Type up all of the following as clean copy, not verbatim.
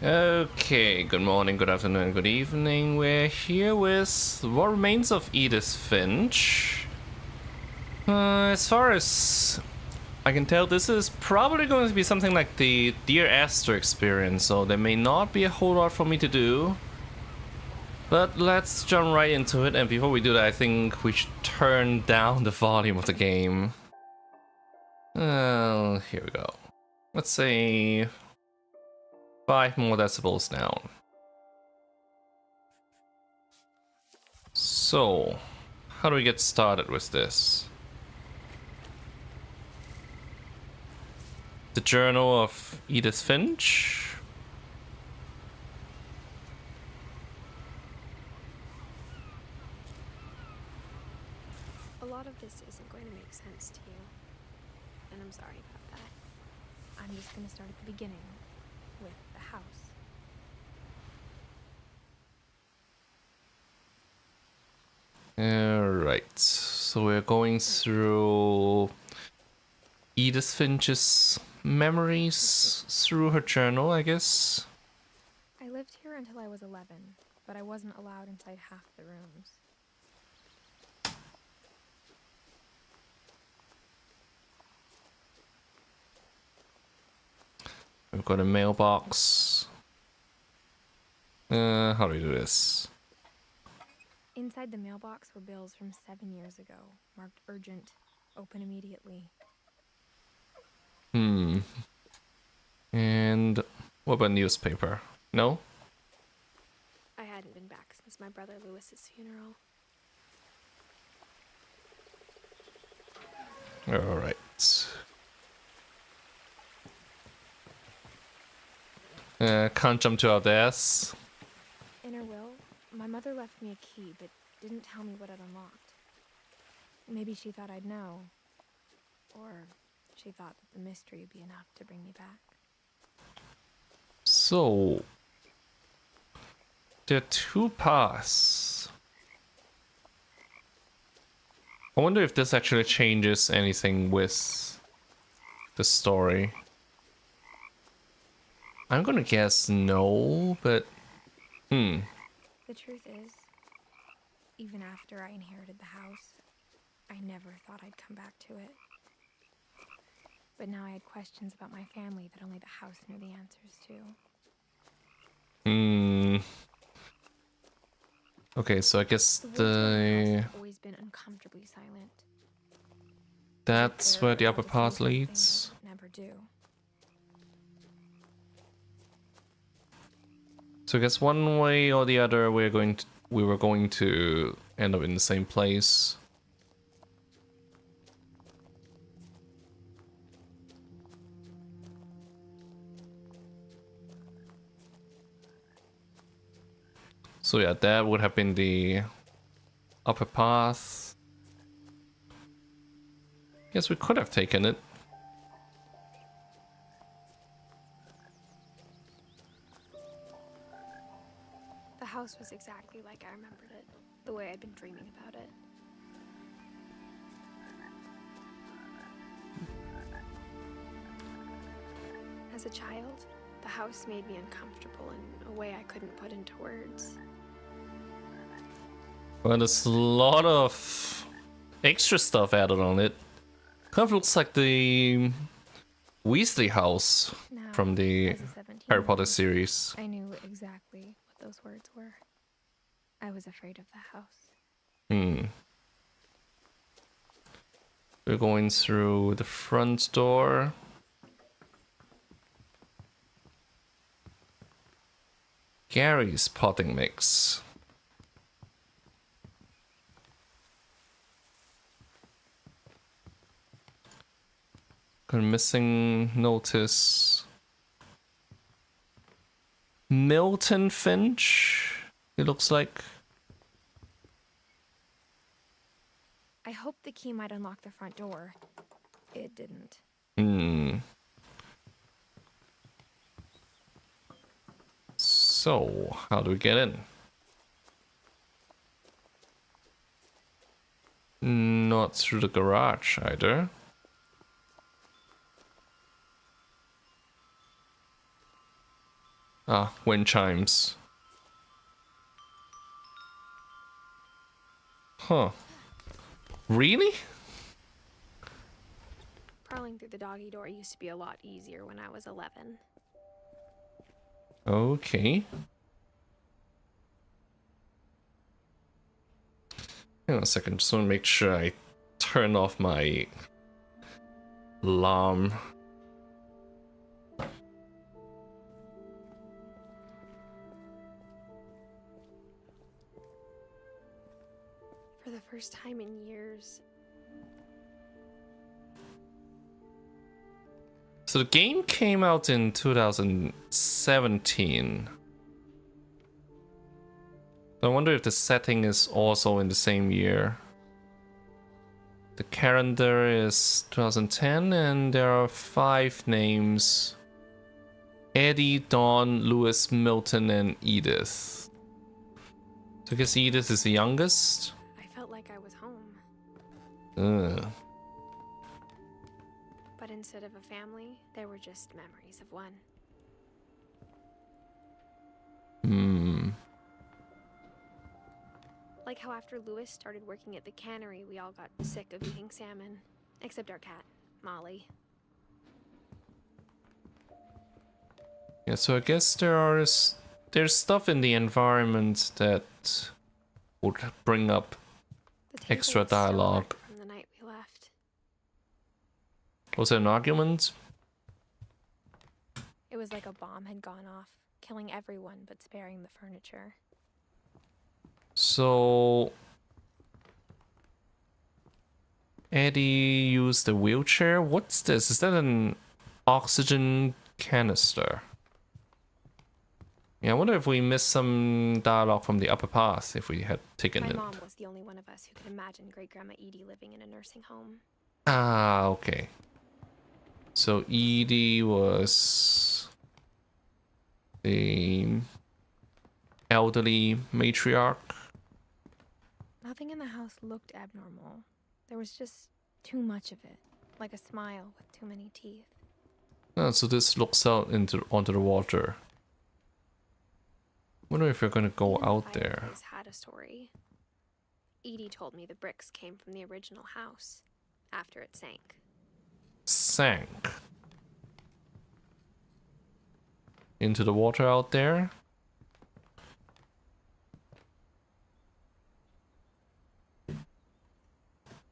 Okay, good morning, good afternoon, good evening. We're here with what remains of Edith Finch. As far as I can tell, this is probably going to be something like the Dear Esther experience, so there may not be a whole lot for me to do. But let's jump right into it, and before we do that, I think we should turn down the volume of the game. Here we go. Let's say 5 more decibels down. So, how do we get started with this? The Journal of Edith Finch. A lot of this isn't going to make sense to you, and I'm sorry about that. I'm just going to start at the beginning, with the house. Alright, so we're going through Edith Finch's memories through her journal, I guess. I lived here until I was 11, but I wasn't allowed inside half the rooms. We've got a mailbox. How do we do this? Inside the mailbox were bills from 7 years ago, marked urgent, open immediately. And what about newspaper? No? I hadn't been back since my brother Lewis's funeral. Alright. Can't jump to our deaths. In her will, my mother left me a key, but didn't tell me what it unlocked. Maybe she thought I'd know. Or she thought that the mystery would be enough to bring me back. So, there are 2 paths. I wonder if this actually changes anything with the story. I'm gonna guess no, but The truth is, even after I inherited the house, I never thought I'd come back to it. But now I had questions about my family that only the house knew the answers to. Okay, so I guess The house has always been uncomfortably silent. that's where the upper path leads. Never do. So I guess one way or the other we were going to end up in the same place. So yeah, that would have been the upper path. Guess we could have taken it. The house was exactly like I remembered it, the way I'd been dreaming about it. As a child, the house made me uncomfortable in a way I couldn't put into words. Well, there's a lot of extra stuff added on it. Kind of looks like the Weasley house Now, from the as a 17-year-old, Harry Potter series. I knew exactly what those words were. I was afraid of the house. We're going through the front door. Gary's potting mix. Got a missing notice. Milton Finch, it looks like. I hoped the key might unlock the front door. It didn't. So, how do we get in? Not through the garage either. Ah, wind chimes. Huh. Really? Crawling through the doggy door used to be a lot easier when I was 11. Okay. Hang on a second, just want to make sure I turn off my alarm. For the first time in years, So the game came out in 2017. I wonder if the setting is also in the same year. The calendar is 2010 and there are 5 names. Eddie, Dawn, Lewis, Milton, and Edith. So I guess Edith is the youngest. I felt like I was home. Ugh. But instead of a family, there were just memories of one. Like how after Lewis started working at the cannery, we all got sick of eating salmon. Except our cat, Molly. Yeah, so I guess there's stuff in the environment that would bring up The table extra was still dialogue. wet from the night we left. Was there an argument? It was like a bomb had gone off, killing everyone but sparing the furniture. So Eddie used a wheelchair. What's this? Is that an oxygen canister? Yeah, I wonder if we missed some dialogue from the upper path if we had taken My it. mom was the only one of us who could imagine Great-Grandma Edie living in a nursing home. Ah, okay. So Edie was the elderly matriarch. Nothing in the house looked abnormal. There was just too much of it, like a smile with too many teeth. Ah, so this looks out onto the water. Wonder if you're gonna go Even the out there. fireplace had a story. Edie told me the bricks came from the original house after it sank. Sank into the water out there.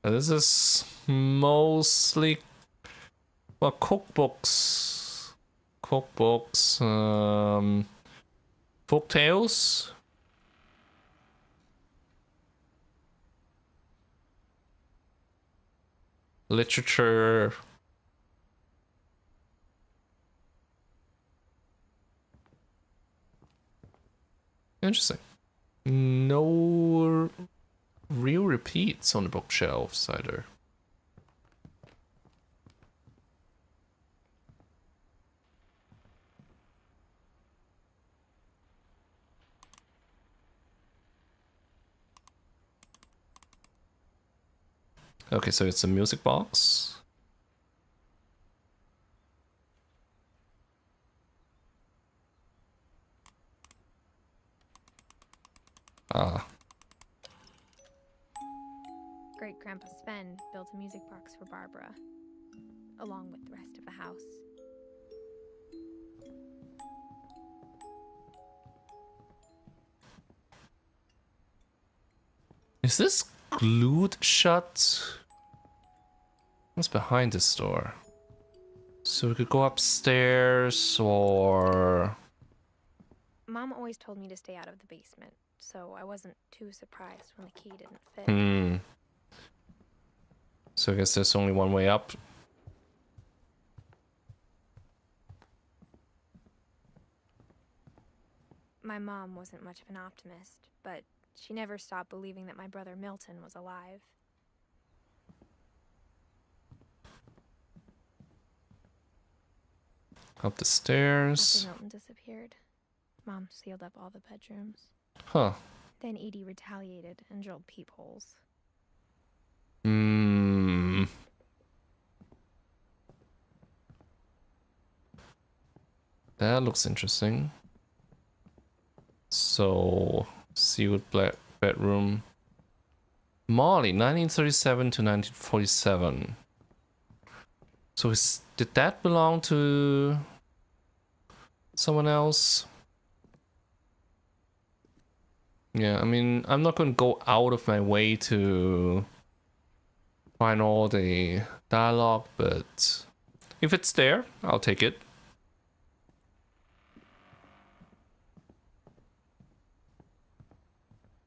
Now this is mostly, well, cookbooks, folk tales. Literature. Interesting. No real repeats on the bookshelves either. Okay, so it's a music box. Ah, Great-Grandpa Sven built a music box for Barbara, along with the rest of the house. is this glued shut? What's behind this door? So we could go upstairs or... Mom always told me to stay out of the basement, so I wasn't too surprised when the key didn't fit. Hmm. So I guess there's only one way up. My mom wasn't much of an optimist, but she never stopped believing that my brother Milton was alive. Up the stairs. After Milton disappeared, Mom sealed up all the bedrooms. Huh. Then Edie retaliated and drilled peepholes. Hmm. That looks interesting. So, sealed bedroom. Molly, 1937 to 1947. So did that belong to someone else? Yeah, I mean, I'm not going to go out of my way to find all the dialogue, but if it's there, I'll take it.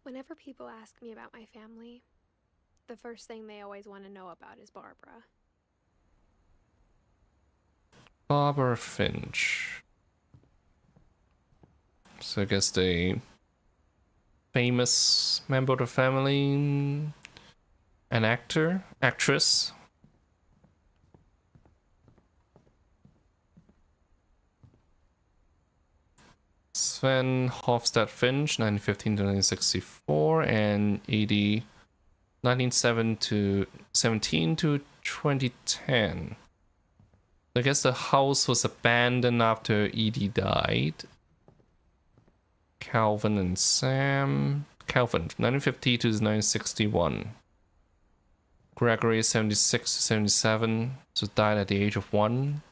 Whenever people ask me about my family, the first thing they always want to know about is Barbara. Barbara Finch. So I guess the famous member of the family, an actress. Sven Hofstad Finch, 1915 to 1964, and Edie, 1917 to 2010. I guess the house was abandoned after Edie died. Calvin and Sam. Calvin, 1950 to 1961. Gregory, 76 to 77, so died at the age of 1.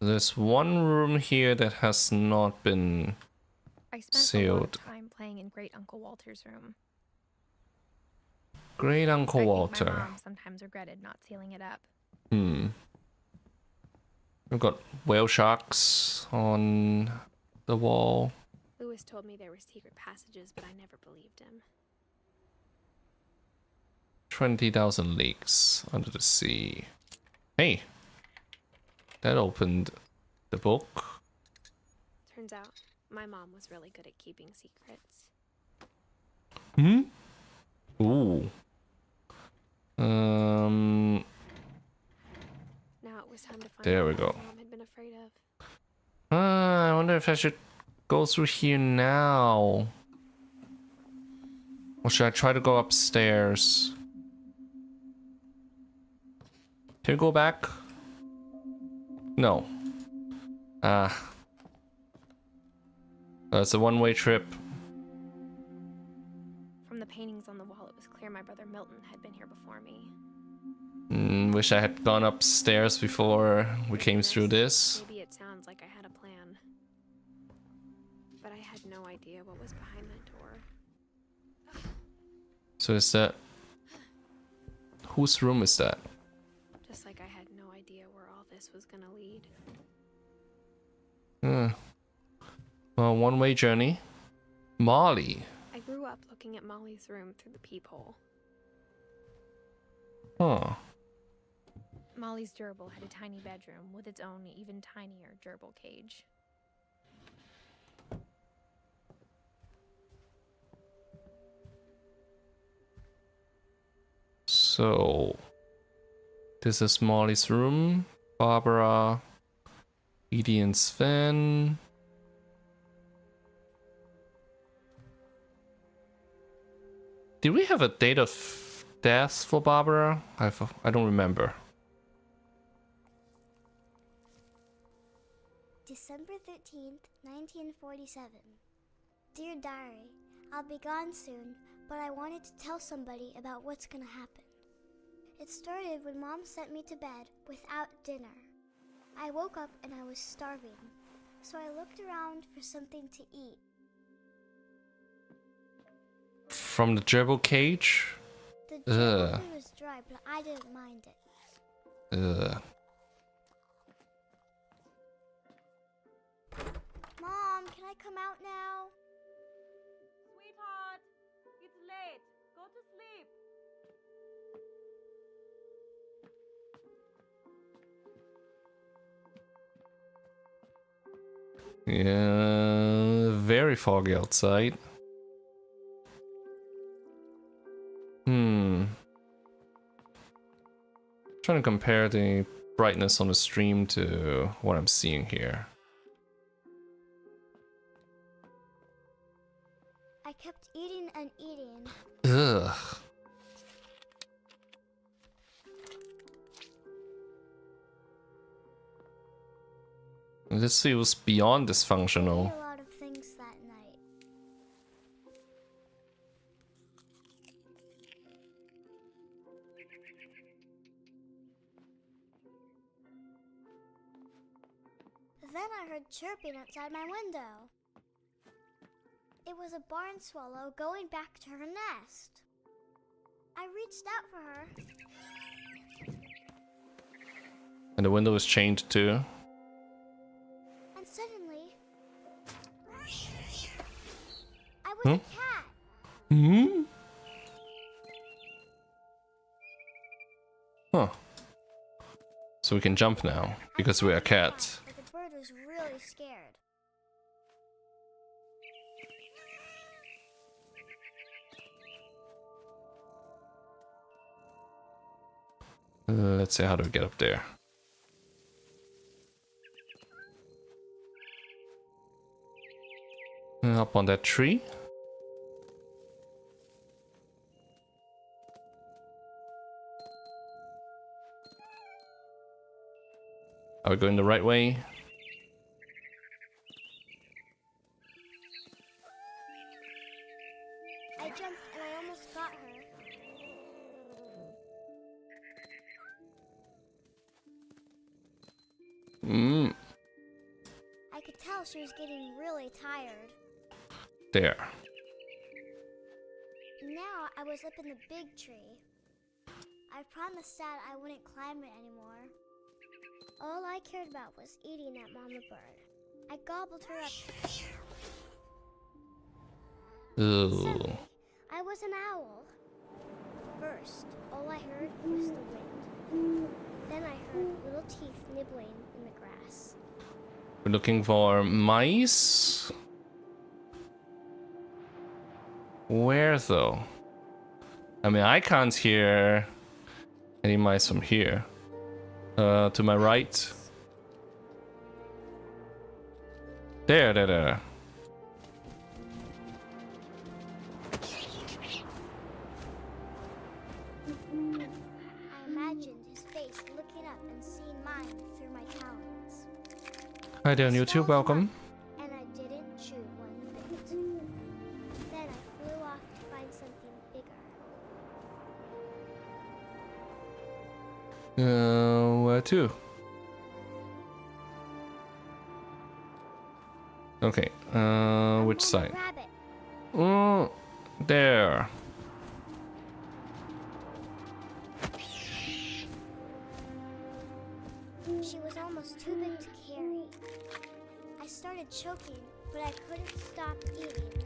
There's one room here that has not been I spent sealed. a lot of time playing in Great Uncle Walter's room. Great Uncle I think Walter. my mom sometimes regretted not sealing it up. We've got whale sharks on the wall. Lewis told me there were secret passages, but I never believed him. 20,000 leagues under the sea. Hey! That opened the book. Turns out, my mom was really good at keeping secrets. Ooh. Now it was time to find There out we what go. my mom had been afraid of. I wonder if I should go through here now. Or should I try to go upstairs? Can we go back? No. It's a one-way trip. From the paintings on the wall, it was clear my brother Milton had been here before me. Wish I had gone upstairs before we came through this. Maybe it sounds like I had a plan. But I had no idea what was behind that door. So is that... Whose room is that? Just like I had no idea where all this was gonna lead. Well, one-way journey. Molly. I grew up looking at Molly's room through the peephole. Huh. Molly's gerbil had a tiny bedroom with its own even tinier gerbil cage. So... This is Molly's room. Barbara... Edie and Sven... Did we have a date of death for Barbara? I don't remember. December 13th, 1947. Dear Diary, I'll be gone soon, but I wanted to tell somebody about what's gonna happen. It started when Mom sent me to bed without dinner. I woke up and I was starving, so I looked around for something to eat. From the gerbil cage? The gerbil food was dry, but I didn't mind it. Mom, can I come out now? Sweetheart, it's late. Go to sleep. Yeah, very foggy outside. Trying to compare the brightness on the stream to what I'm seeing here. I kept eating and eating. Ugh. This feels beyond I dysfunctional. ate a lot of things that night. Then I heard chirping outside my window. It was a barn swallow going back to her nest. I reached out for her. And the window is chained too. And suddenly, I was a cat. Hmm? Huh. So we can jump now, because we're a cat. But the bird was really scared. Let's see how do we get up there. Up on that tree. Are we going the right way? I jumped and I almost got her. I could tell she was getting really tired. There. Now I was up in the big tree. I promised Dad I wouldn't climb it anymore. All I cared about was eating that mama bird. I gobbled her up. Ooh. Suddenly, I was an owl. First, all I heard was the wind. Then I heard little teeth nibbling in the grass. We're looking for mice. Where though? I mean, I can't hear any mice from here. To my right. There. I imagined his face looking up and seeing mine through my talons. Hi there on YouTube, Swallowed welcome. up, and I didn't chew one bit. Then I flew off to find something bigger. Where to? Okay, which I side? Rabbit. There. She was almost too big to carry. I started choking, but I couldn't stop eating.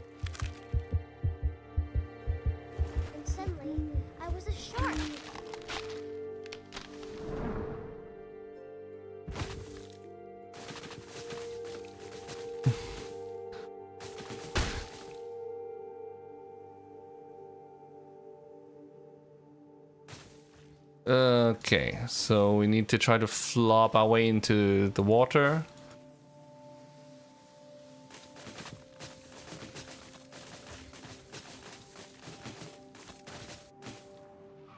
And suddenly, I was a shark. Okay, so we need to try to flop our way into the water.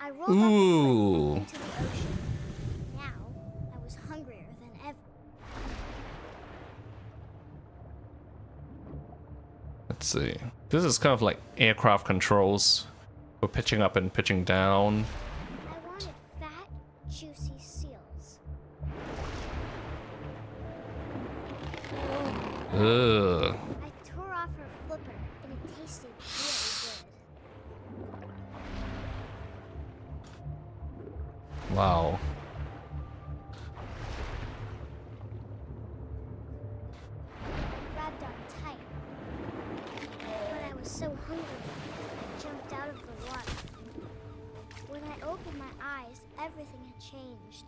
I rolled Ooh. off the cliff into the ocean. Now, I was hungrier than ever. Let's see. This is kind of like aircraft controls. We're pitching up and pitching down. I wanted fat, juicy seals. Ugh. I tore off her flipper, and it tasted really good. Wow. I grabbed on tight. But I was so hungry, I jumped out of the water. When I opened my eyes, everything had changed.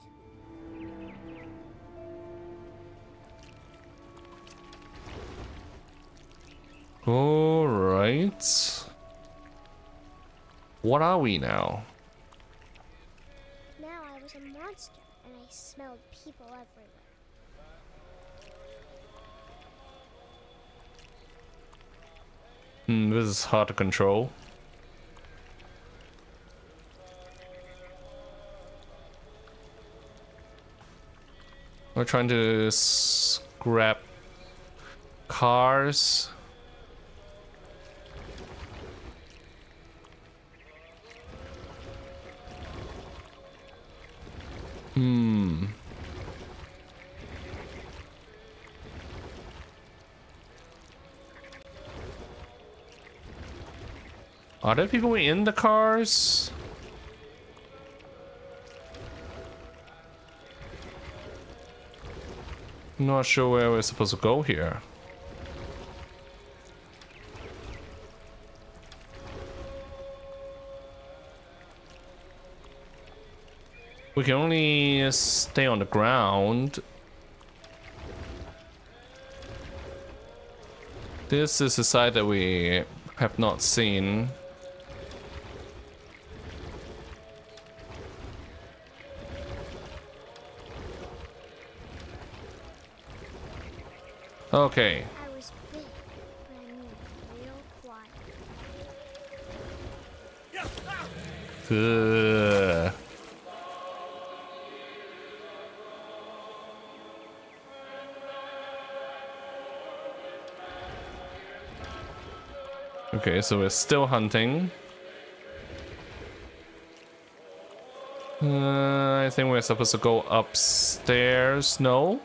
All right. What are we now? Now I was a monster, and I smelled people everywhere. This is hard to control. We're trying to grab cars. Are there people in the cars? Not sure where we're supposed to go here. We can only stay on the ground. This is a side that we have not seen. Okay. I was big, but I moved real quiet. Ugh. Okay, so we're still hunting. I think we're supposed to go upstairs. No?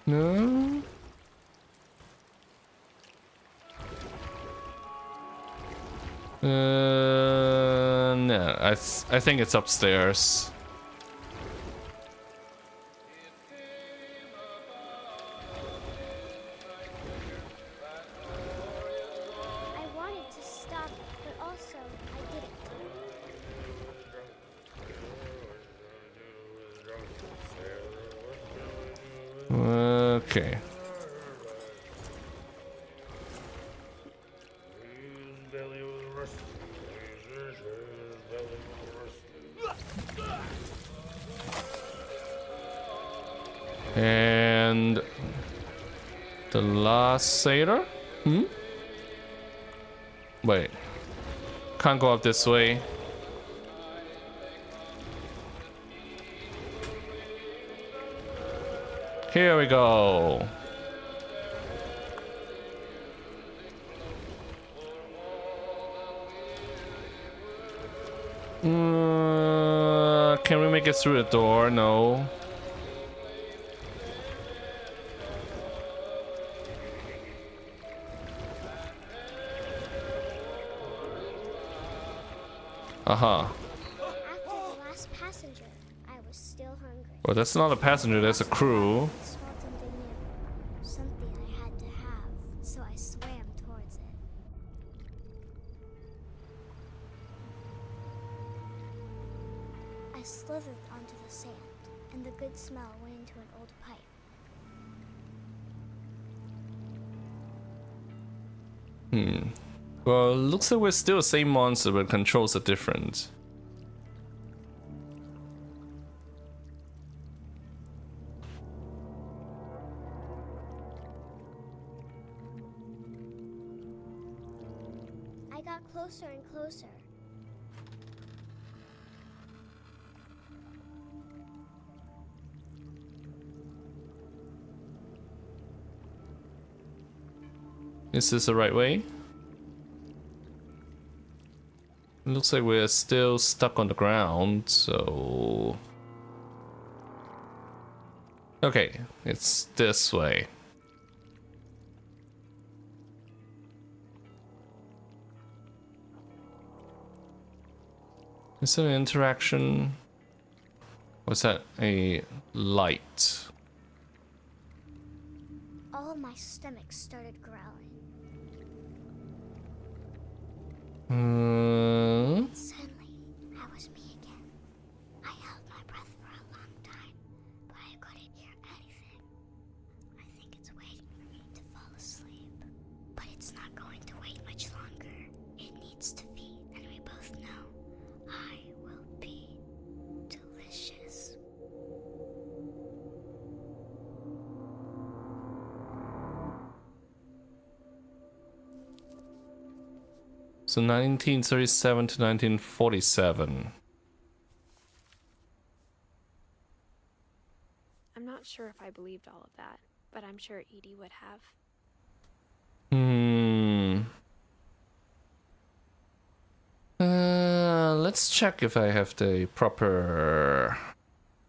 No? No. I think it's upstairs. I wanted to stop, but also I didn't. Okay. And the last sailor? Wait. Can't go up this way. Here we go. Can we make it through the door? No. After the last passenger, I was still hungry. Well, that's not a passenger, that's a crew. I smelled something new, something I had to have, so I swam towards it. I slithered onto the sand, and the good smell went into an old pipe. Well, looks like we're still the same monster, but controls are different. I got closer and closer. Is this the right way? Looks like we're still stuck on the ground, so... Okay, it's this way. Is there an interaction? Was that a light? All of my stomach started growling. Suddenly, I was me again. I held my breath for a long time, but I couldn't hear anything. I think it's waiting for me to fall asleep. But it's not going to wait much longer. It needs to feed, and we both know I will be delicious. So 1937 to 1947. I believed all of that, but I'm sure Edie would have. Let's check if I have the proper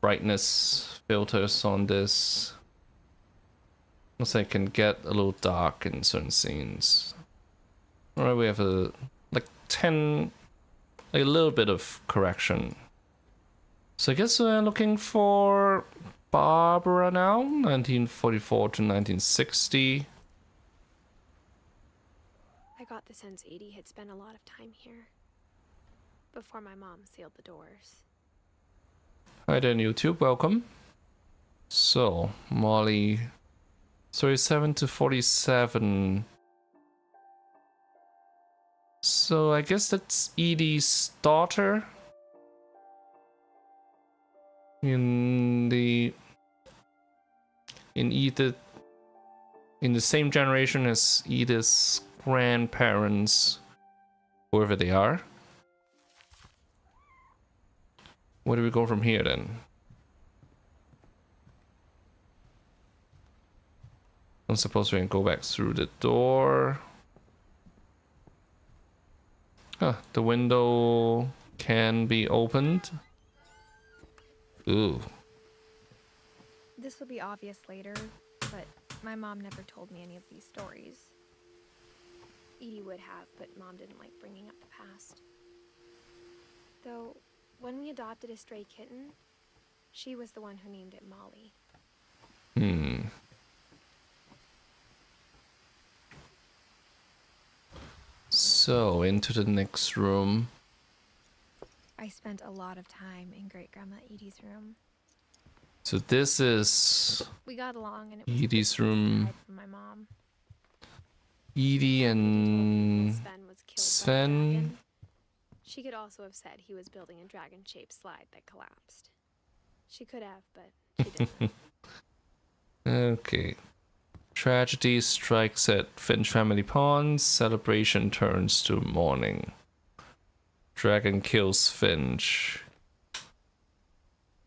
brightness filters on this. Looks like it can get a little dark in certain scenes. Alright, we have a little bit of correction. So I guess we're looking for Barbara now, 1944 to 1960. I got the sense Edie had spent a lot of time here before my mom sealed the doors. Hi there, YouTube, welcome. So, Molly, 37 to 47. So I guess that's Edie's daughter. In Edith, in the same generation as Edith's grandparents, whoever they are. Where do we go from here then? I suppose we can go back through the door. The window can be opened. Ooh. This will be obvious later, but my mom never told me any of these stories. Edie would have, but Mom didn't like bringing up the past. Though, when we adopted a stray kitten, she was the one who named it Molly. So, into the next room. I spent a lot of time in Great-Grandma Edie's room. So this is We got along and it was Edie's good to room. hide from my mom. Edie and Sven was killed by a Sven. dragon. She could also have said he was building a dragon-shaped slide that collapsed. She could have, but she didn't. Okay. Tragedy strikes at Finch family pond. Celebration turns to mourning. Dragon kills Finch.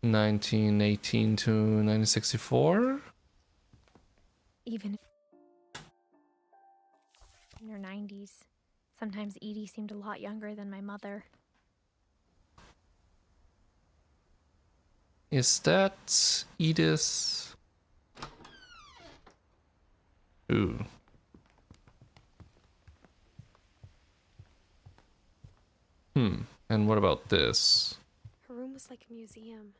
1918 to 1964. Even in her 90s. Sometimes Edie seemed a lot younger than my mother. Is that Edith? Ooh. And what about this? Her room was like a museum.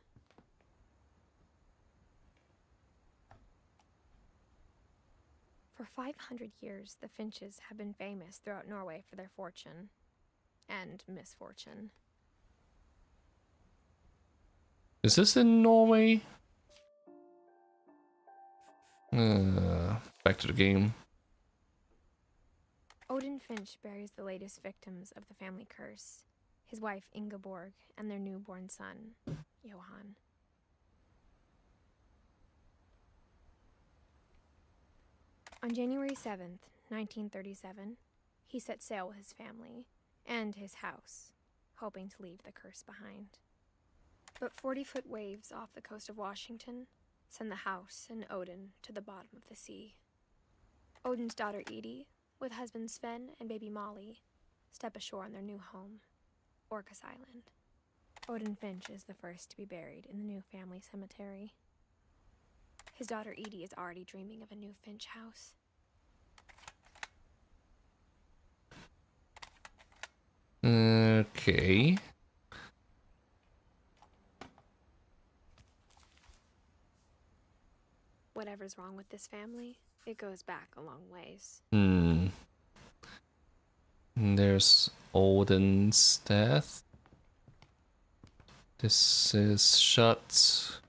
For 500 years, the Finches have been famous throughout Norway for their fortune and misfortune. Is this in Norway? Back to the game. Odin Finch buries the latest victims of the family curse, his wife Ingeborg and their newborn son, Johan. On January 7th, 1937, he set sail with his family and his house, hoping to leave the curse behind. But 40-foot waves off the coast of Washington send the house and Odin to the bottom of the sea. Odin's daughter Edie, with husband Sven and baby Molly, step ashore on their new home, Orcas Island. Odin Finch is the first to be buried in the new family cemetery. His daughter Edie is already dreaming of a new Finch house. Okay. Whatever's wrong with this family, it goes back a long ways. And there's Odin's death. This is shut.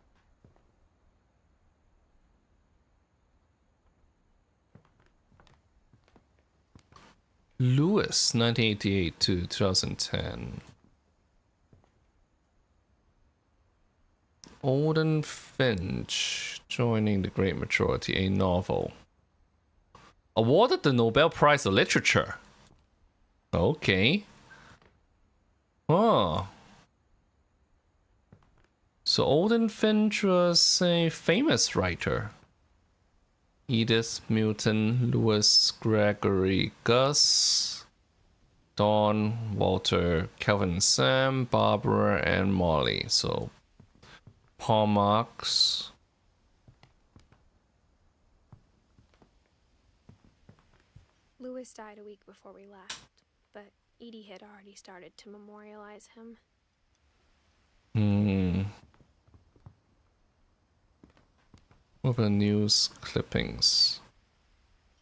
Lewis, 1988 to 2010. Odin Finch, Joining the Great Majority, a novel. Awarded the Nobel Prize of Literature. Okay. Oh. So Alden Finch was a famous writer. Edith, Milton, Lewis, Gregory, Gus, Dawn, Walter, Calvin, Sam, Barbara, and Molly. So Paul Marx. Lewis died a week before we left, but Edie had already started to memorialize him. What about news clippings?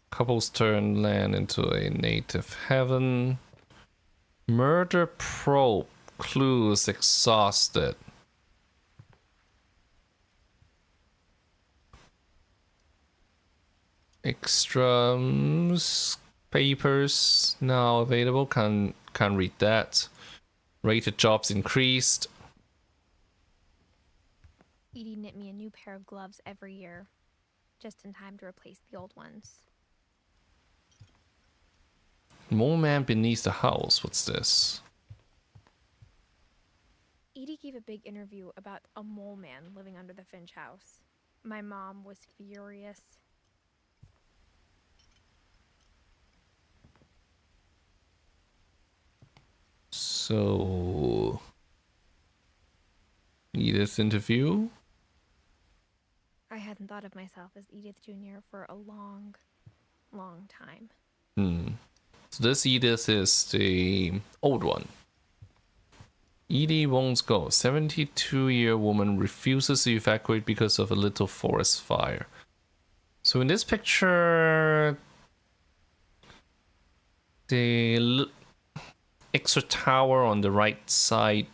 Couples turn land into a native heaven. Murder probe. Clues exhausted. Extras papers now available. Can't read that. Rated jobs increased. Edie knit me a new pair of gloves every year, just in time to replace the old ones. Mole man beneath the house. What's this? Edie gave a big interview about a mole man living under the Finch house. My mom was furious. So, Edith interview. I hadn't thought of myself as Edith Jr. for a long, long time. So this Edith is the old one. Edie won't go. 72-year woman refuses to evacuate because of a little forest fire. So in this picture, the extra tower on the right side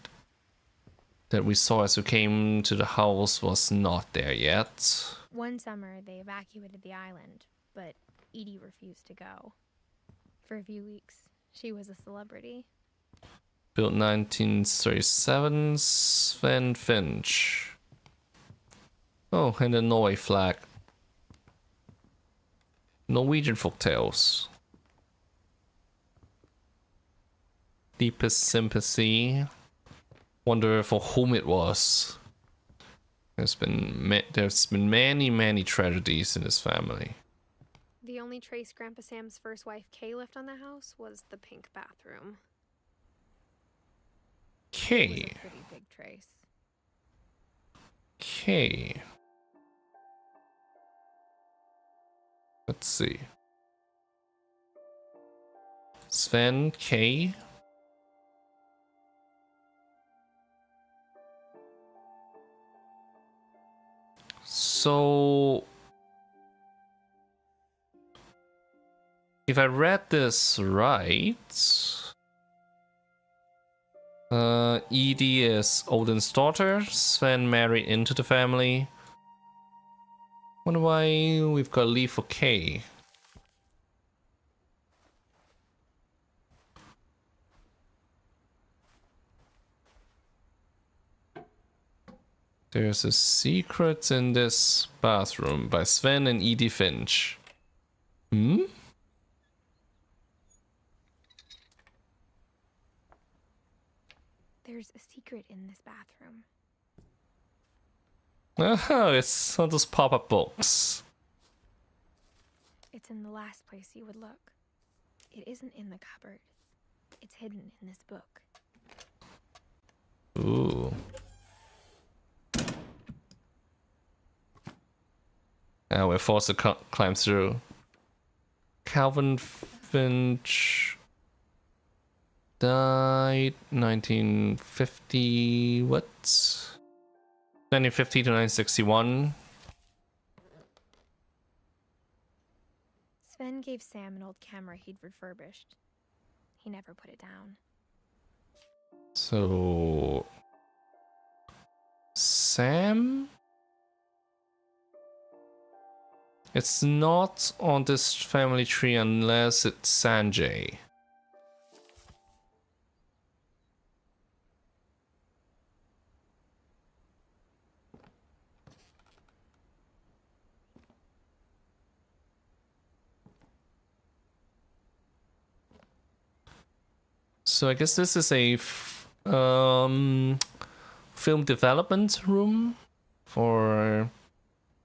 that we saw as we came to the house was not there yet. One summer, they evacuated the island, but Edie refused to go. For a few weeks, she was a celebrity. Built 1937, Sven Finch. Oh, and the Norway flag. Norwegian folktales. Deepest sympathy. Wonder for whom it was. There's been many tragedies in this family. The only trace Grandpa Sam's first wife, Kay, left on the house was the pink bathroom. It was Okay. a pretty big trace. Okay. Let's see. Sven K. So, if I read this right, Edie is Odin's daughter. Sven married into the family. Wonder why we've got leave for K. There's a secret in this bathroom by Sven and Edie Finch. Hmm? There's a secret in this bathroom. Oh, it's one of those pop-up books. It's in the last place you would look. It isn't in the cupboard. It's hidden in this book. Ooh. We're forced to climb through. Calvin Finch died 1950. What? 1950 to 1961. Sven gave Sam an old camera he'd refurbished. He never put it down. So, Sam? It's not on this family tree unless it's Sanjay. So I guess this is a film development room for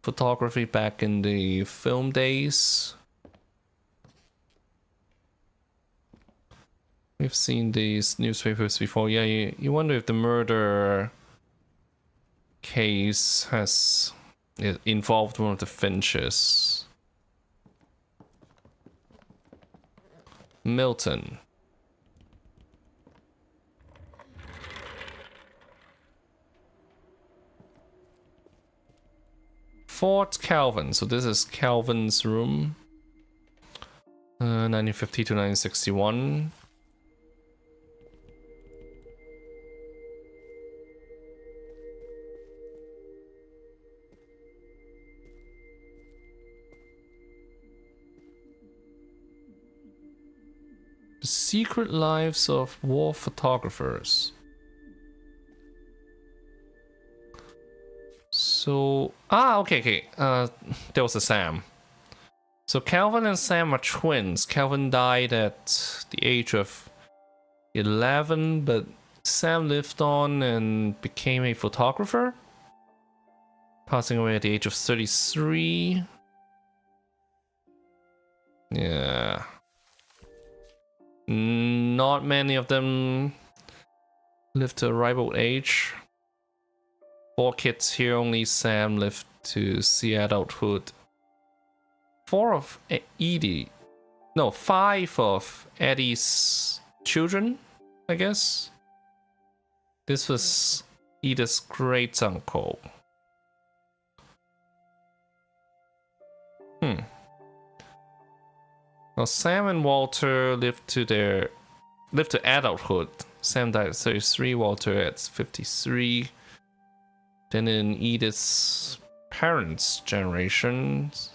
photography back in the film days. We've seen these newspapers before. Yeah, you wonder if the murder case has involved one of the Finches. Milton. Fort Calvin. So this is Calvin's room. 1950 to 1961. The Secret Lives of War Photographers. So, okay. There was a Sam. So Calvin and Sam are twins. Calvin died at the age of 11, but Sam lived on and became a photographer, passing away at the age of 33. Yeah. Not many of them lived to a ripe old age. 4 kids here, only Sam lived to see adulthood. 5 of Eddie's children, I guess. This was Edith's great uncle. Well, Sam and Walter lived to adulthood. Sam died at 33, Walter at 53. Then in Edith's parents' generations,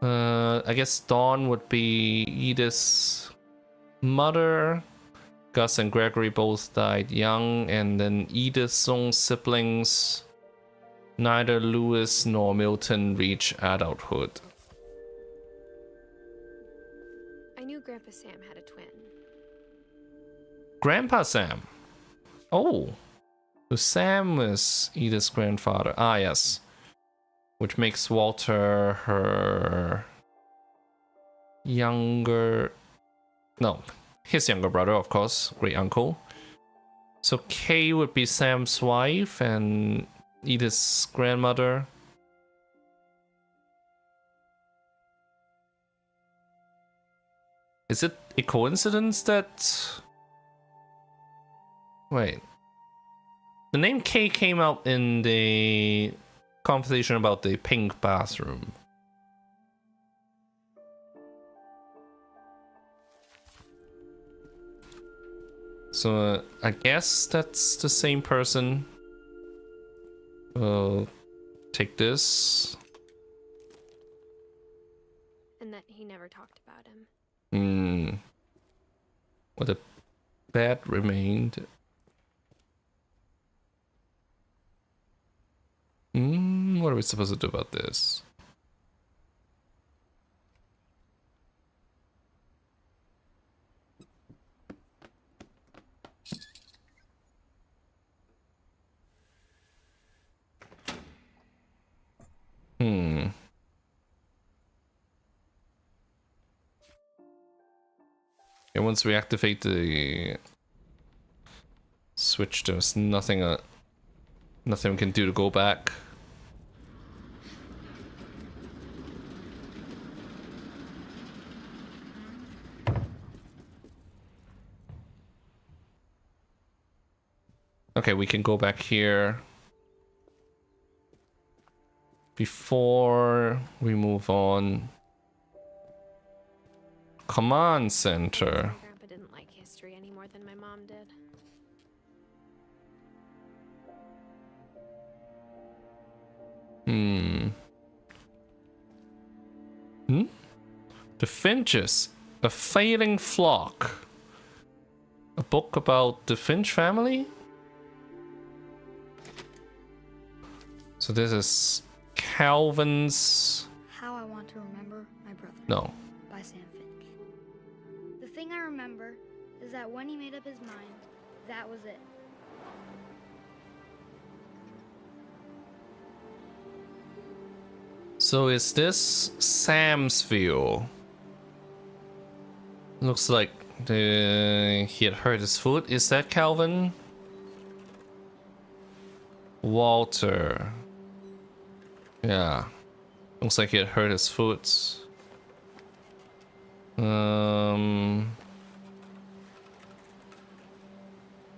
I guess Dawn would be Edith's mother. Gus and Gregory both died young, and then Edith's own siblings, neither Lewis nor Milton reached adulthood. I knew Grandpa Sam had a twin. Grandpa Sam? Oh, so Sam is Edith's grandfather. Ah, yes. Which makes Walter her younger... No, his younger brother, of course, great uncle. So Kay would be Sam's wife and Edith's grandmother. Is it a coincidence that... Wait. The name Kay came out in the conversation about the pink bathroom. So I guess that's the same person. We'll take this. And that he never talked about him. What a bed remained. What are we supposed to do about this? Okay, once we activate the switch, there's nothing we can do to go back. Okay, we can go back here. Before we move on. Command Center. Grandpa didn't like history any more than my mom did. The Finches, a failing flock. A book about the Finch family? So this is Calvin's... How I Want to Remember My Brother. No. By Sam Finch. The thing I remember is that when he made up his mind, that was it. So is this Sam's view? Looks like he had hurt his foot. Is that Calvin? Walter. Yeah. Looks like he had hurt his foot.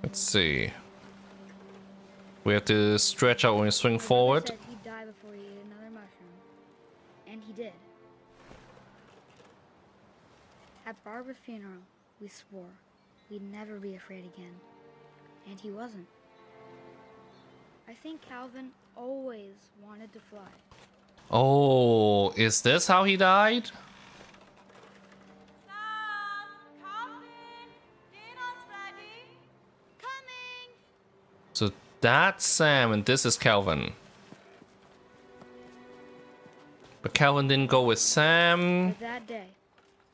Let's see. We have to stretch out when we swing forward. Said he'd die before he ate another mushroom. And he did. At Barbara's funeral, we swore we'd never be afraid again. And he wasn't. I think Calvin always wanted to fly. Oh, is this how he died? Sam, Calvin, dinner's ready. Coming! So that's Sam and this is Calvin. But Calvin didn't go with Sam. But that day,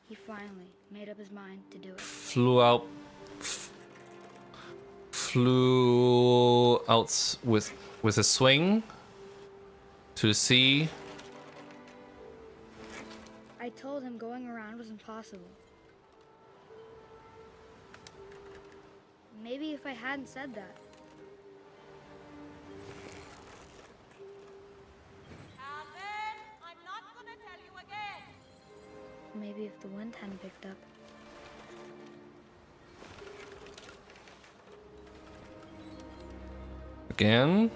he finally made up his mind to do it. Flew out with a swing to the sea. I told him going around was impossible. Maybe if I hadn't said that. Calvin, I'm not gonna tell you again. Maybe if the wind hadn't picked up. Again.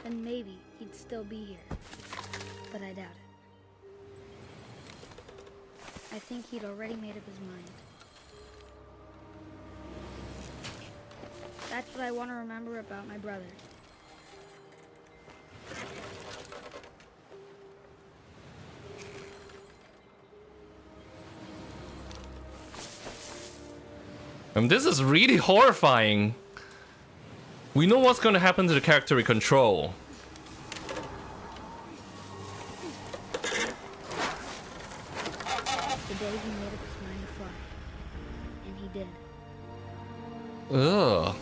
Then maybe he'd still be here. But I doubt it. I think he'd already made up his mind. That's what I want to remember about my brother. And this is really horrifying. We know what's going to happen to the character we control. The day he made up his mind to fly. And he did. Ugh.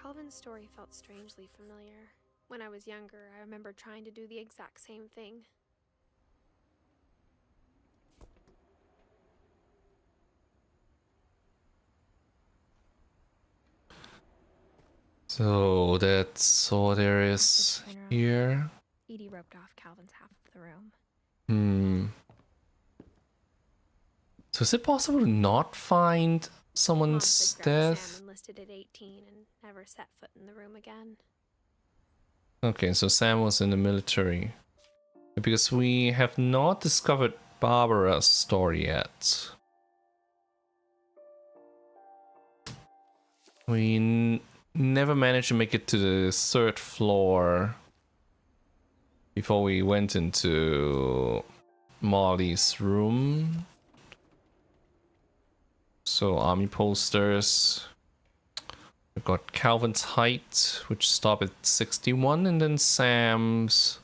Calvin's story felt strangely familiar. When I was younger, I remember trying to do the exact same thing. So that's all there is here. Edie roped off Calvin's half of the room. So is it possible to not find Mom someone's said Grandma death? Sam enlisted at 18 and never set foot in the room again. Okay, so Sam was in the military. Because we have not discovered Barbara's story yet. We never managed to make it to the third floor before we went into Molly's room. So army posters. We've got Calvin's height, which stopped at 61, and then Sam's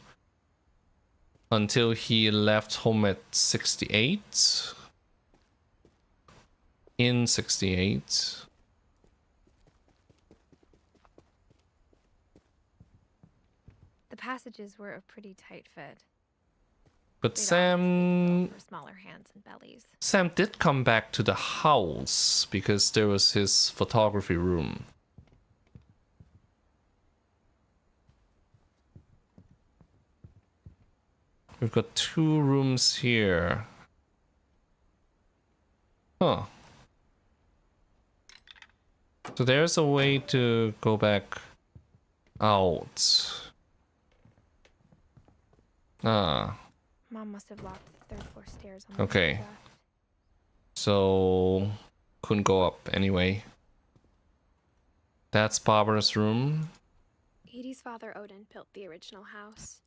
until he left home at 68. In 68. The passages were a pretty tight fit. But They'd Sam obviously be built for smaller hands and bellies. Sam did come back to the house because there was his photography room. We've got 2 rooms here. Huh. So there's a way to go back out. Ah. Mom must have locked the third floor stairs on the Okay. way left. So couldn't go up anyway. That's Barbara's room. Edie's father Odin built the original house.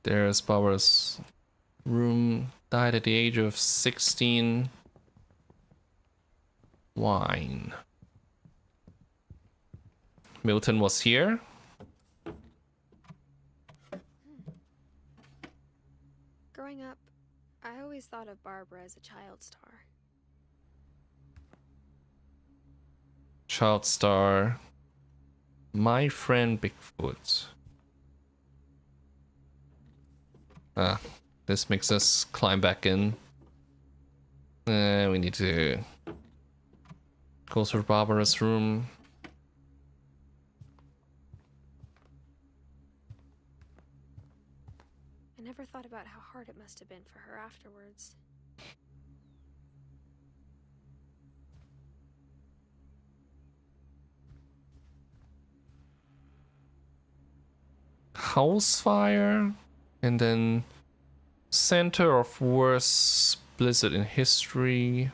There's Barbara's room. Died at the age of 16. Wine. Milton was here. Growing up, I always thought of Barbara as a child star. Child star. My friend Bigfoot. Ah, this makes us climb back in. We need to go through Barbara's room. I never thought about how hard it must have been for her afterwards. House fire, and then center of worst blizzard in history.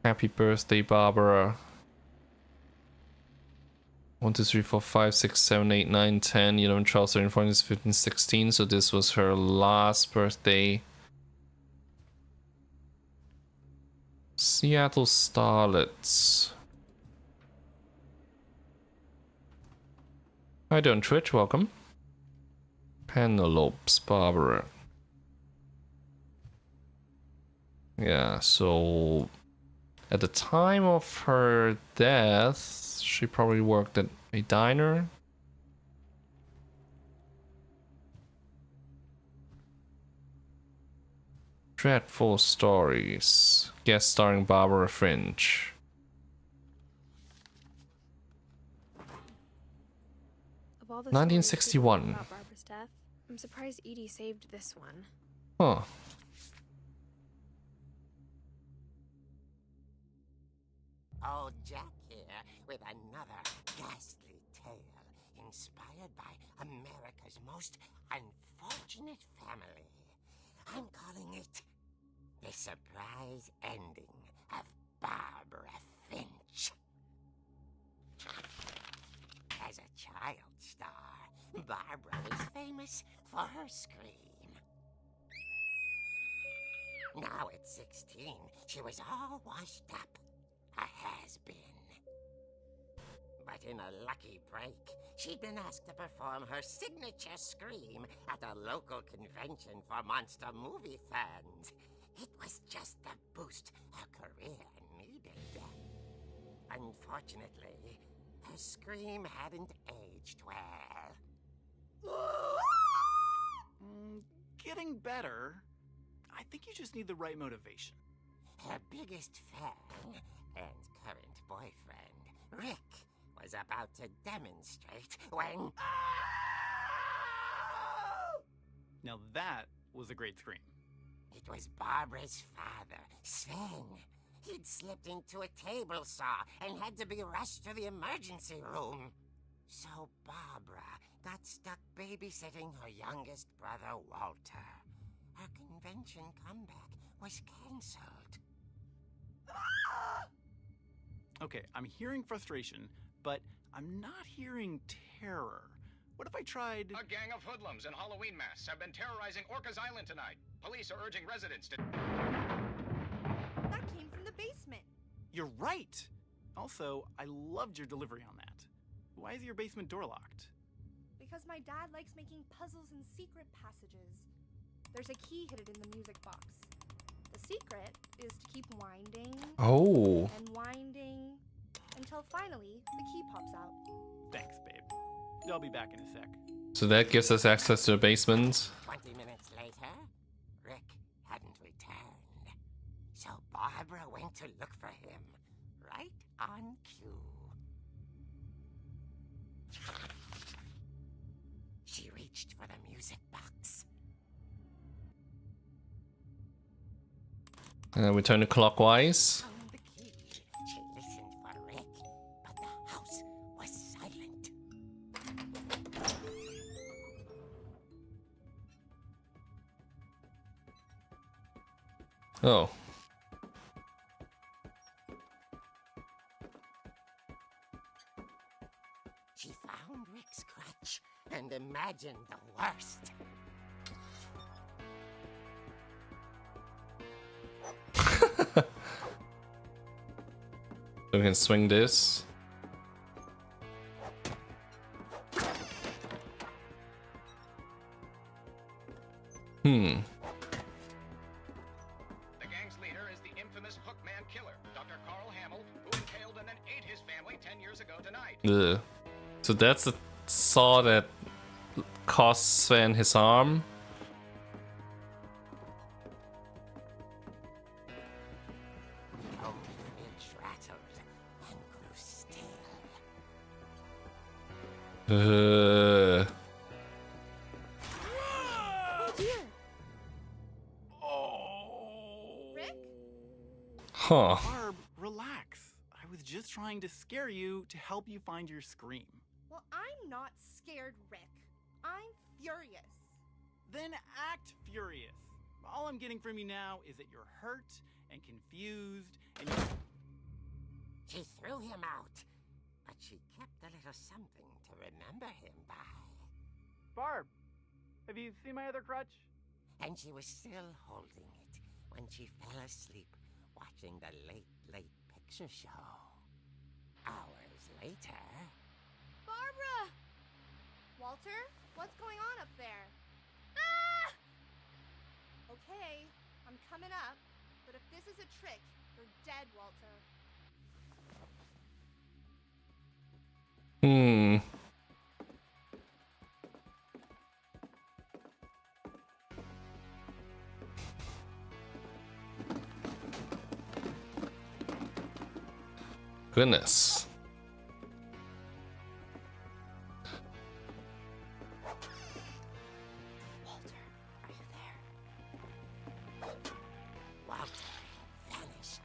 Happy birthday, Barbara. 1, 2, 3, 4, 5, 6, 7, 8, 9, 10, 11, 12, 13, 14, 15, 16. So this was her last birthday. Seattle Starlets. Hi, on Twitch, welcome. Penelopes, Barbara. Yeah, so at the time of her death, she probably worked at a diner. Dreadful Stories. Guest starring Barbara Finch. Of all the 1961. stories about Barbara's death, I'm surprised Edie saved this one. Huh. Old Jack here with another ghastly tale inspired by America's most unfortunate family. I'm calling it The Surprise Ending of Barbara Finch. As a child star, Barbara was famous for her scream. Now at 16, she was all washed up. A has-been. But in a lucky break, she'd been asked to perform her signature scream at a local convention for monster movie fans. It was just the boost her career needed. Unfortunately, her scream hadn't aged well. Getting better. I think you just need the right motivation. Her biggest fan and current boyfriend, Rick, was about to demonstrate when... Now that was a great scream. It was Barbara's father, Sven. He'd slipped into a table saw and had to be rushed to the emergency room. So Barbara got stuck babysitting her youngest brother, Walter. Her convention comeback was cancelled. Okay, I'm hearing frustration, but I'm not hearing terror. What if I tried... A gang of hoodlums in Halloween masks have been terrorizing Orcas Island tonight. Police are urging residents to... That came from the basement. You're right! Also, I loved your delivery on that. Why is your basement door locked? Because my dad likes making puzzles and secret passages. There's a key hidden in the music box. The secret is to keep winding and winding until finally the key pops out. Thanks, babe. I'll be back in a sec. So that gives us access to the basement. 20 minutes later, Rick hadn't returned. So Barbara went to look for him, right on cue. She reached for the music box. And then we turn it clockwise. Found the key. She listened for Rick, but the house was silent. Oh. She found Rick's crutch and imagined the worst. So we can swing this. Hmm. The gang's leader is the infamous Hookman killer, Dr. Carl Hamill, who impaled and then ate his family 10 years ago tonight. Ugh. So that's the saw that cost Sven his arm. Oh, Finch rattled and grew still. Oh dear. Rick? Huh. Barb, relax. I was just trying to scare you to help you find your scream. Well, I'm not scared, Rick. I'm furious. Then act furious. All I'm getting from you now is that you're hurt and confused and you... She threw him out, but she kept a little something to remember him by. Barb, have you seen my other crutch? And she was still holding it when she fell asleep watching the late picture show. Hours later... Barbara! Walter, what's going on up there? Ah! Okay, I'm coming up, but if this is a trick, you're dead, Walter. Hmm. Goodness. Walter, are you there? Walter had vanished,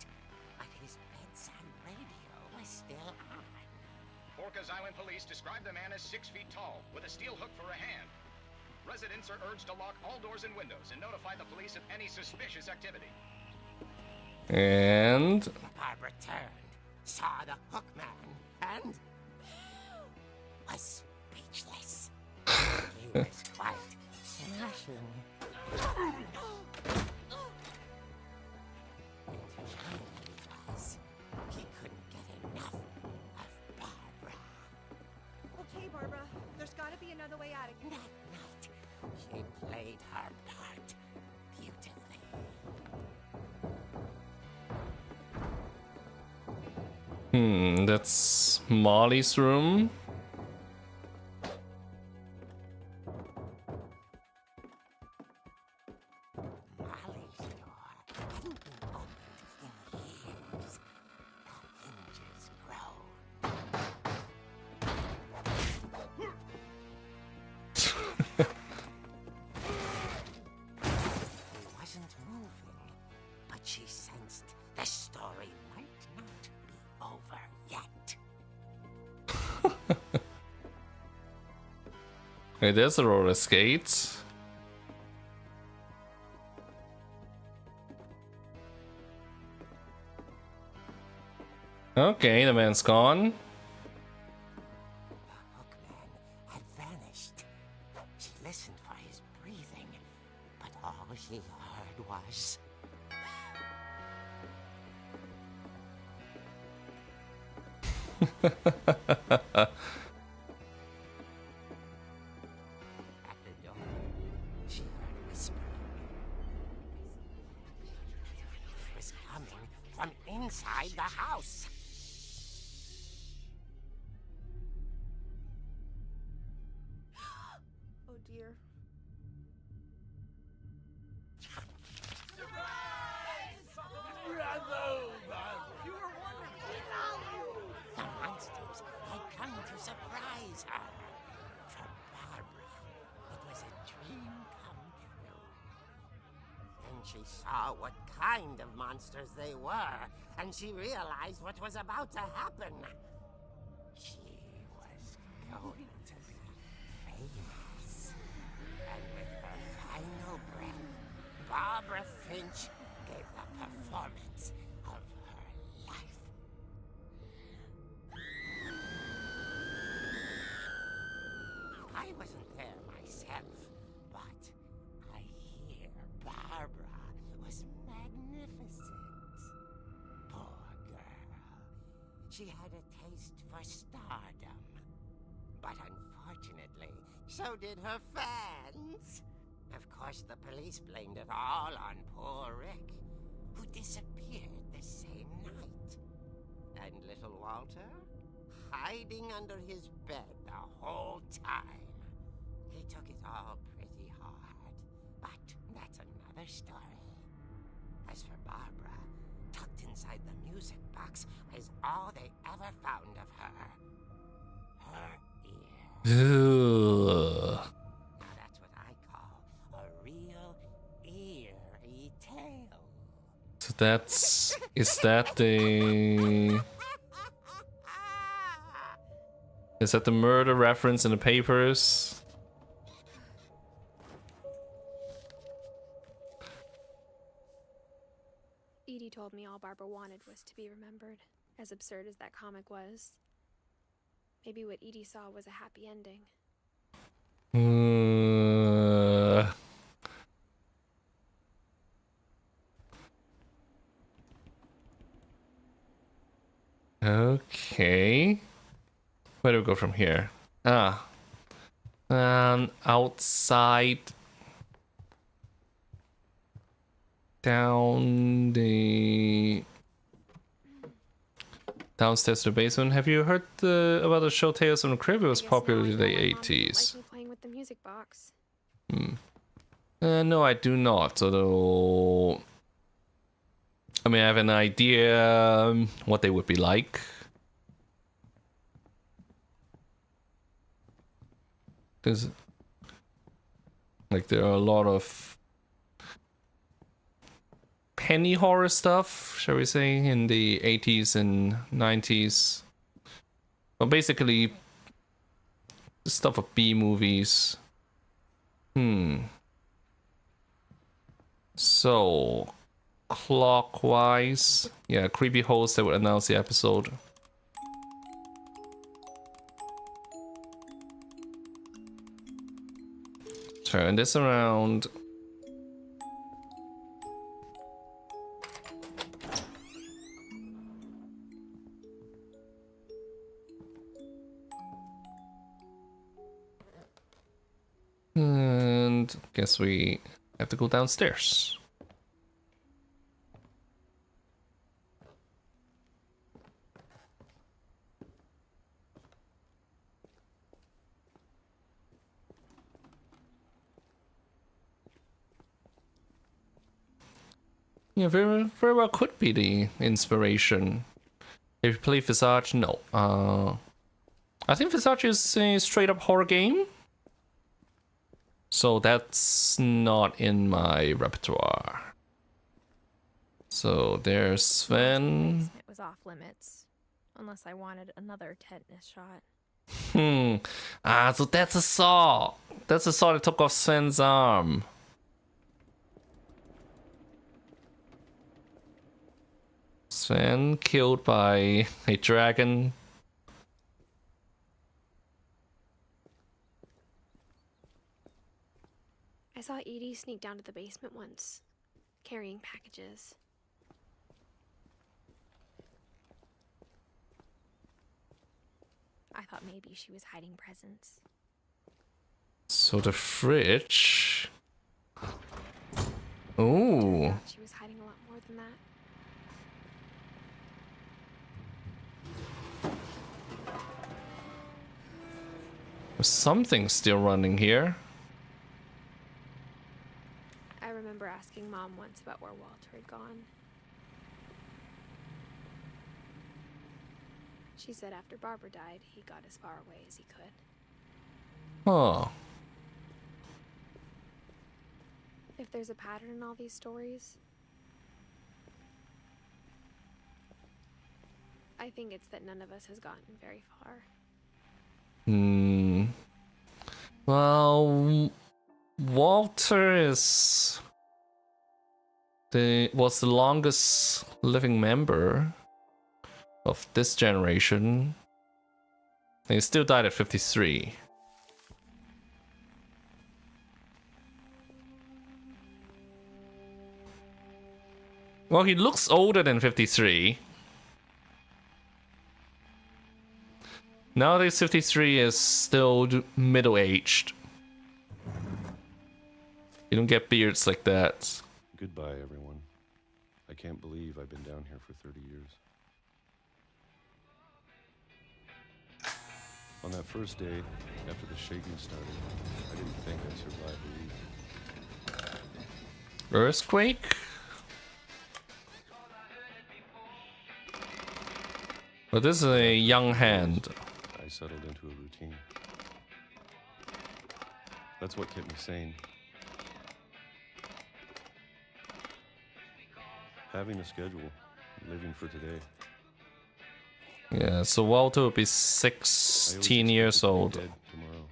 but his bedside radio was still on. Orcas Island police describe the man as 6 feet tall, with a steel hook for a hand. Residents are urged to lock all doors and windows and notify the police of any suspicious activity. And Barbara turned, saw the hook man, and was speechless. He was quite smashing. He couldn't get enough of Barbara. Okay, Barbara, there's gotta be another way out of here. That night, she played her part beautifully. That's Molly's room. Molly's door hadn't been opened in years. The hinges groaned. He wasn't moving, but she sensed the story might not be over yet. Hey, there's a roller skate. Okay, the man's gone. The hookman had vanished. She listened for his breathing, but all she heard was... At the door, she heard whispering. It was coming from inside the house. Oh dear. The monsters had come to surprise her. For Barbara, it was a dream come true. Then she saw what kind of monsters they were, and she realized what was about to happen. She was going to be famous. And with her final breath, Barbara Finch gave the performance of her life. I wasn't there myself, but I hear Barbara was magnificent. Poor girl. she had a taste for stardom. But unfortunately, so did her fans. Of course, the police blamed it all on poor Rick, who disappeared the same night. And little Walter? Hiding under his bed the whole time. He took it all pretty hard. But that's another story. As for Barbara, tucked inside the music box was all they ever found of her. Her ear. Ugh. Now that's what I call a real eerie tale. So that's... Is that the... Is that the murder reference in the papers? Edie told me all Barbara wanted was to be remembered, as absurd as that comic was. Maybe what Edie saw was a happy ending. Okay. Where do we go from here? Outside. Down the... Downstairs to the basement. Have you heard about the show Tales from the Crypt? It was popular in the 80s. Like me playing with the music box. No, I do not. Although... I mean, I have an idea what they would be like. Because, like, there are a lot of penny horror stuff, shall we say, in the 80s and 90s. Well, basically, the stuff of B movies. So, clockwise. Yeah, creepy host that would announce the episode. Turn this around. And guess we have to go downstairs. Yeah, very well could be the inspiration. If you play Visage, no. I think Visage is a straight up horror game. So that's not in my repertoire. So there's Sven. It was off limits. Unless I wanted another tetanus shot. So that's a saw. That's a saw that took off Sven's arm. Sven killed by a dragon. I saw Edie sneak down to the basement once, carrying packages. I thought maybe she was hiding presents. So the fridge. Oh. She was hiding a lot more than that. There's something still running here. I remember asking Mom once about where Walter had gone. She said after Barbara died, he got as far away as he could. Oh. If there's a pattern in all these stories, I think it's that none of us has gotten very far. Well, Walter was the longest living member of this generation. And he still died at 53. Well, he looks older than 53. Nowadays 53 is still middle-aged. You don't get beards like that. Goodbye, everyone. I can't believe I've been down here for 30 years. On that first day, after the shaking started, I didn't think I'd survive the week. Earthquake? But this is a young hand. I settled into a routine. That's what kept me sane. Having a schedule, living for today. Yeah, so Walter will be 16 years old. Dead tomorrow.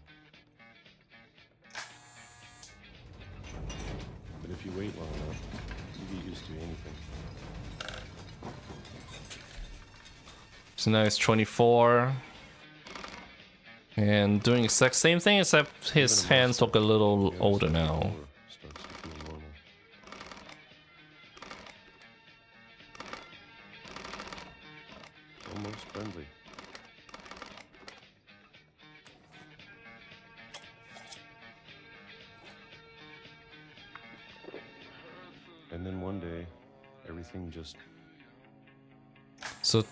But if you wait long enough, you get used to anything. So now he's 24. And doing exact same thing, except his hands look a little older now. Starts to feel normal. Almost friendly. And then one day, everything just... So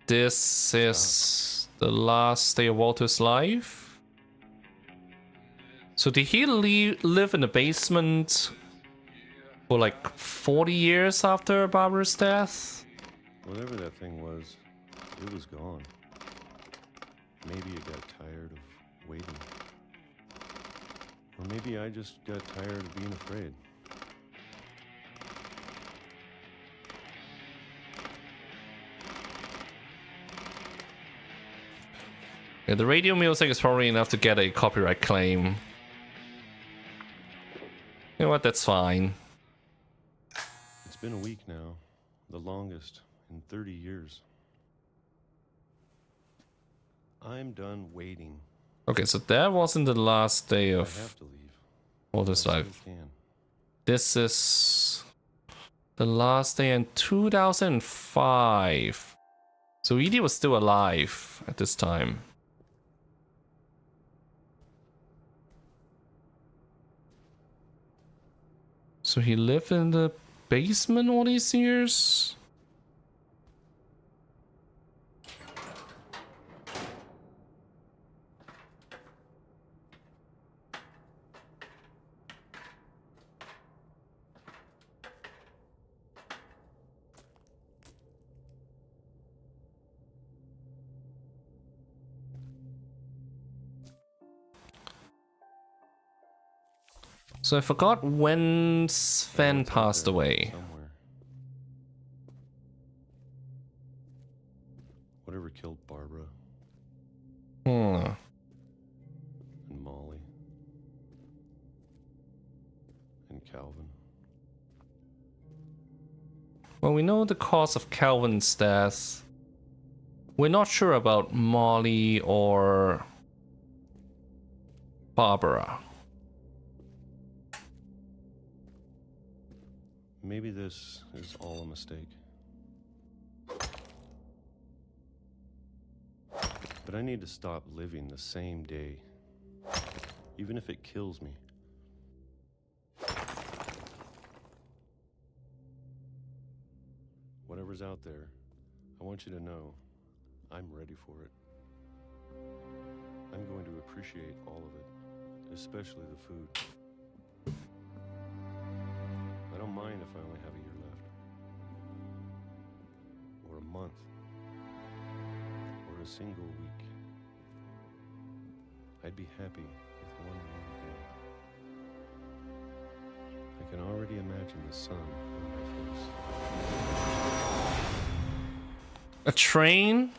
this is the last day of Walter's life? So did he live in the basement for like 40 years after Barbara's death? Whatever that thing was, it was gone. Maybe it got tired of waiting. Or maybe I just got tired of being afraid. Yeah, the radio music is probably enough to get a copyright claim. You know what, that's fine. It's been a week now, the longest in 30 years. I'm done waiting. Okay, so that wasn't the last day I of have to leave. Walter's I life. still can. This is the last day in 2005. So Edie was still alive at this time. So he lived in the basement all these years? So I forgot when Sven passed away. Somewhere. Whatever killed Barbara Hmm. and Molly and Calvin. Well, we know the cause of Calvin's death. We're not sure about Molly or Barbara. Maybe this is all a mistake. But I need to stop living the same day, even if it kills me. Whatever's out there, I want you to know I'm ready for it. I'm going to appreciate all of it, especially the food. I don't mind if I only have a year left, or a month, or a single week. I'd be happy with one more day. I can already imagine the sun on my face. A train?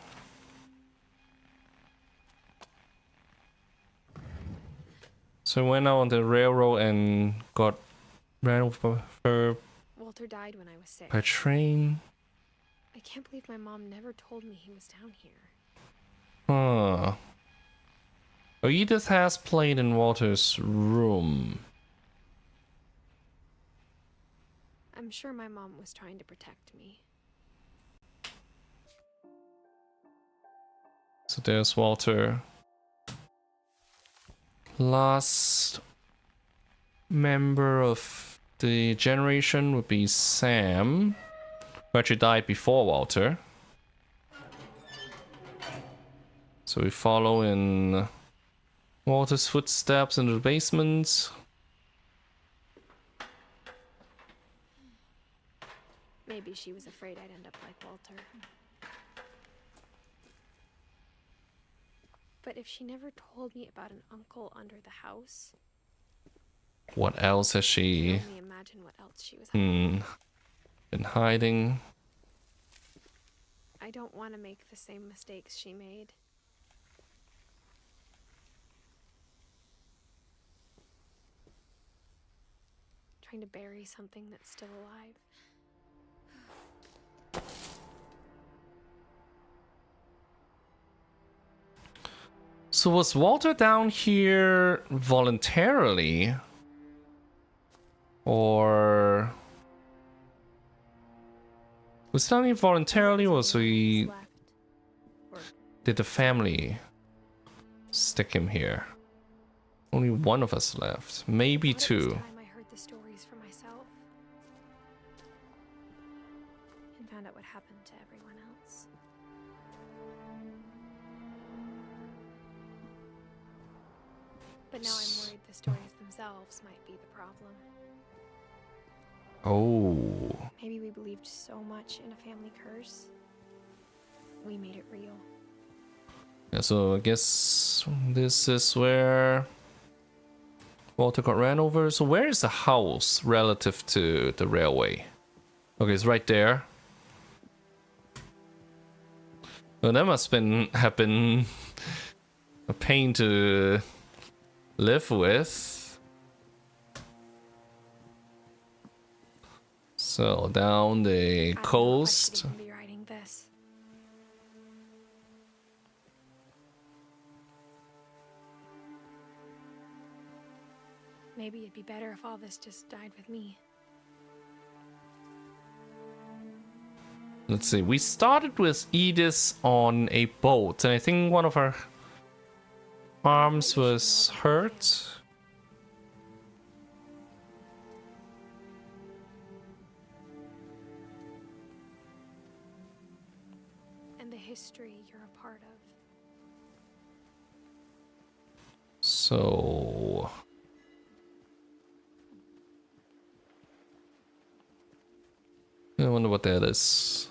So I went out on the railroad and got ran over Walter died when I was 6. by train. I can't believe my mom never told me he was down here. Huh. Oh, Edith has played in Walter's room. I'm sure my mom was trying to protect me. So there's Walter. Last member of the generation would be Sam, who actually died before Walter. So we follow in Walter's footsteps into the basement. Maybe she was afraid I'd end up like Walter. But if she never told me about an uncle under the house, What else has I she can only imagine what else she was hiding. been hiding? I don't want to make the same mistakes she made. Trying to bury something that's still alive. So was Walter down here voluntarily? Or was down here voluntarily, or was he Left. Or did the family stick him here? Only one of us left, maybe what if two. this time I heard the stories for myself and found out what happened to everyone else. But now I'm worried the stories themselves might be the problem. Oh, Maybe we believed so much in a family curse, we made it real. yeah. So I guess this is where Walter got ran over. So where is the house relative to the railway? Okay, it's right there. Well, that must have been a pain to live with. So down the I don't know if I should coast. even be writing this. Maybe it'd be better if all this just died with me. Let's see, we started with Edith on a boat, and I think one of her arms was hurt. And the history you're a part of. So I wonder what that is.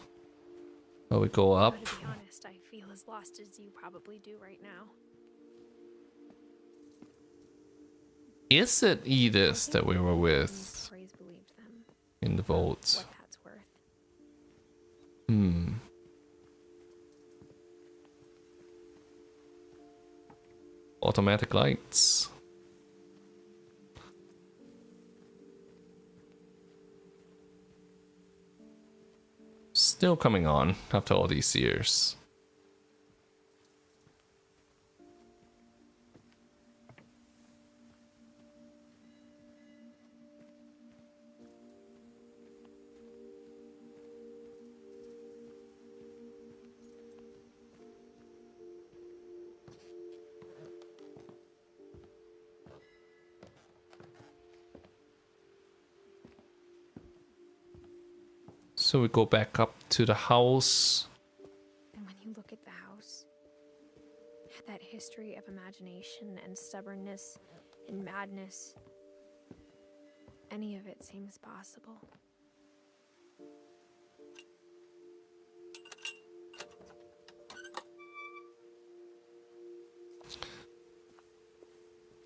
Oh, we go up. But to be honest, I feel as lost as you probably do right now. Is it I Edith think that we were these with stories believed them. in the boat? What that's worth. Automatic lights. Still coming on after all these years. So we go back up to the house. And when you look at the house, that history of imagination and stubbornness and madness, any of it seems possible.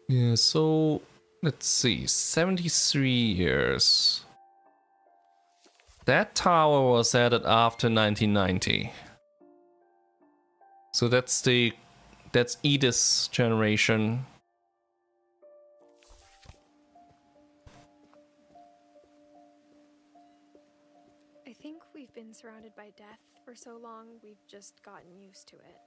Yeah, so let's see, 73 years. That tower was added after 1990. So that's Edith's generation. I think we've been surrounded by death for so long, we've just gotten used to it.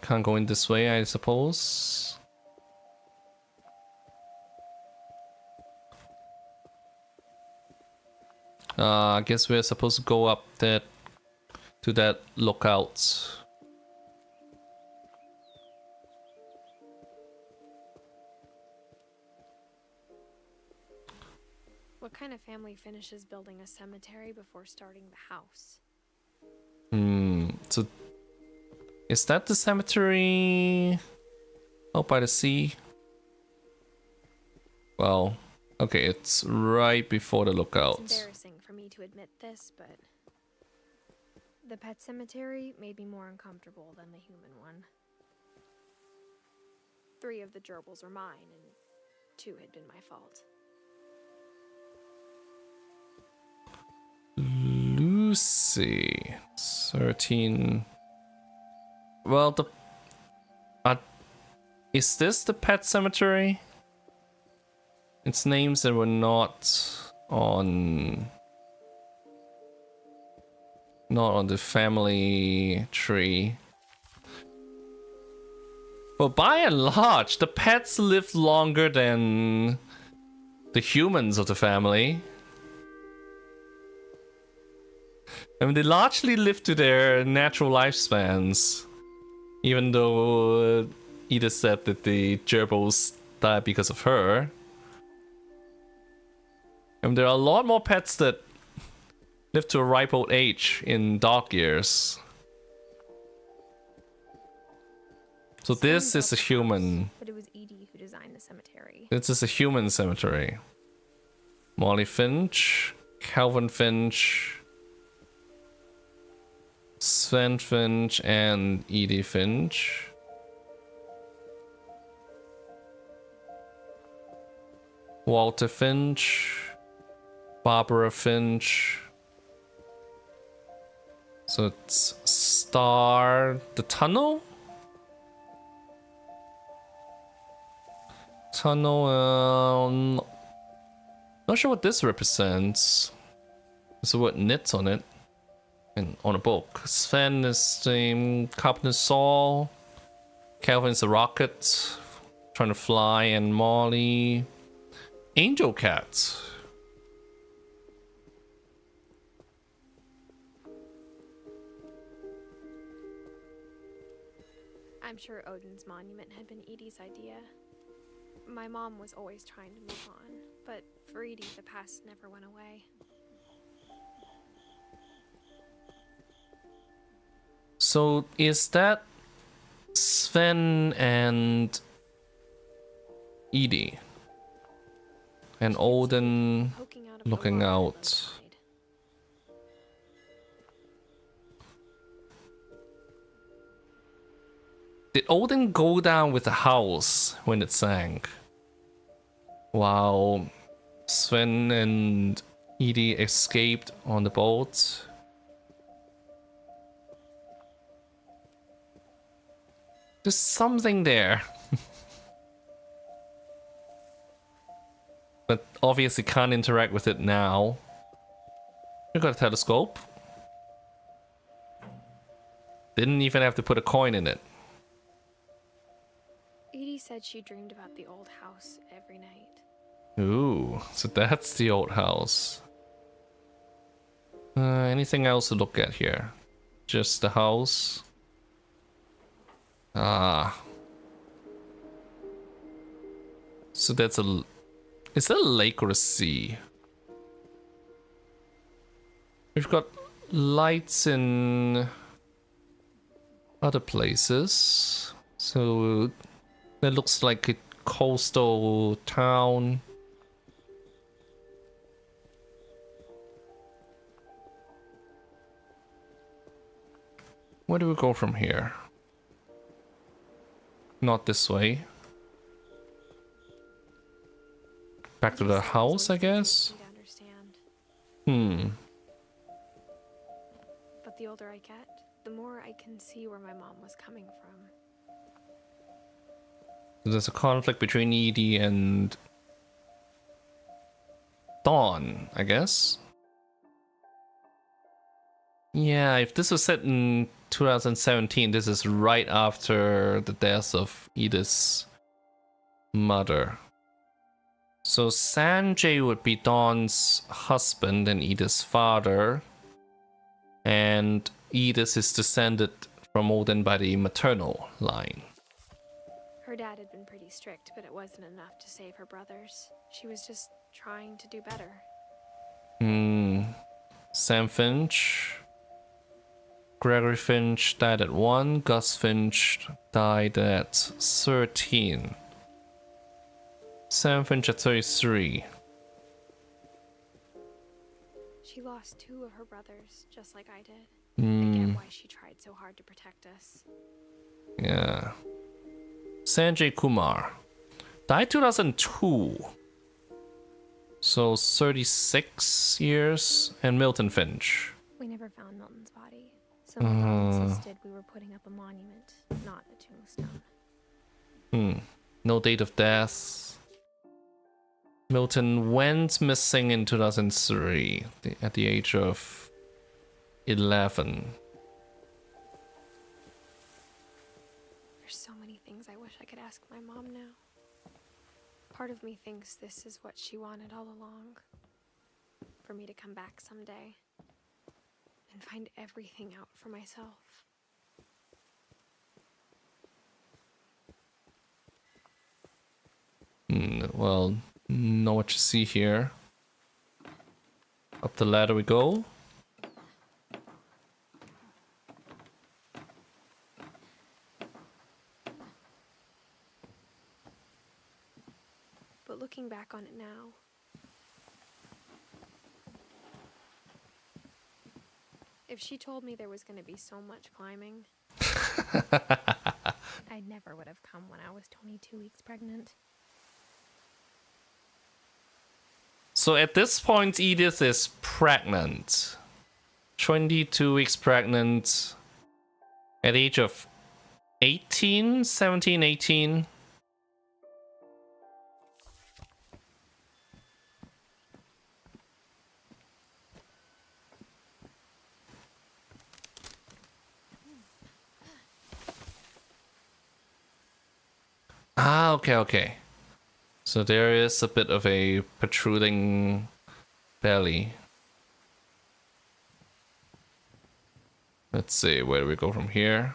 Can't go in this way, I suppose. I guess we're supposed to go up that to that lookout. What kind of family finishes building a cemetery before starting the house? So is that the cemetery out by the sea? Well, okay, it's right before the lookout. It's embarrassing for me to admit this, but the pet cemetery made me more uncomfortable than the human one. 3 of the gerbils were mine, and 2 had been my fault. Lucy, 13. Well, is this the pet cemetery? It's names that were not on the family tree. But by and large, the pets live longer than the humans of the family. I mean, they largely live to their natural lifespans. Even though Edith said that the gerbils died because of her. And there are a lot more pets that live to a ripe old age in dog years. So this is a human. But it was Edie who designed the cemetery. This is a human cemetery. Molly Finch, Calvin Finch, Sven Finch, and Edie Finch. Walter Finch, Barbara Finch. So it's Star the Tunnel? Tunnel, not sure what this represents. There's the word knit on it. And on a book. Sven is the carpenter's saw. Calvin's a rocket trying to fly, and Molly Angel Cat. I'm sure Odin's monument had been Edie's idea. My mom was always trying to move on, but for Edie, the past never went away. So is that Sven and Edie? And Odin looking out. Did Odin go down with the house when it sank? While Sven and Edie escaped on the boat? There's something there. But obviously can't interact with it now. We got a telescope. Didn't even have to put a coin in it. Edie said she dreamed about the old house every night. Ooh, so that's the old house. Anything else to look at here? Just the house. Ah. So that's a... Is that a lake or a sea? We've got lights in other places. So that looks like a coastal town. Where do we go from here? Not this way. Back to the house, I guess? But the older I get, the more I can see where my mom was coming from. There's a conflict between Edie and Dawn, I guess. Yeah, if this was set in 2017, this is right after the death of Edith's mother. So Sanjay would be Dawn's husband and Edith's father. And Edith is descended from Odin by the maternal line. Her dad had been pretty strict, but it wasn't enough to save her brothers. She was just trying to do better. Sam Finch. Gregory Finch died at 1. Gus Finch died at 13. Sam Finch at 33. She lost 2 of her brothers, just like I did. I get why she tried so hard to protect us. Yeah. Sanjay Kumar died 2002. So 36 years. And Milton Finch. We never found Milton's body, so my mom insisted we were putting up a monument, not a tombstone. No date of death. Milton went missing in 2003 at the age of 11. There's so many things I wish I could ask my mom now. Part of me thinks this is what she wanted all along. For me to come back someday and find everything out for myself. Well, know what you see here. Up the ladder we go. But looking back on it now, if she told me there was going to be so much climbing, I never would have come when I was 22 weeks pregnant. So at this point, Edith is pregnant. 22 weeks pregnant. At the age of 18, 17, 18. Ah, okay. So there is a bit of a protruding belly. Let's see, where do we go from here?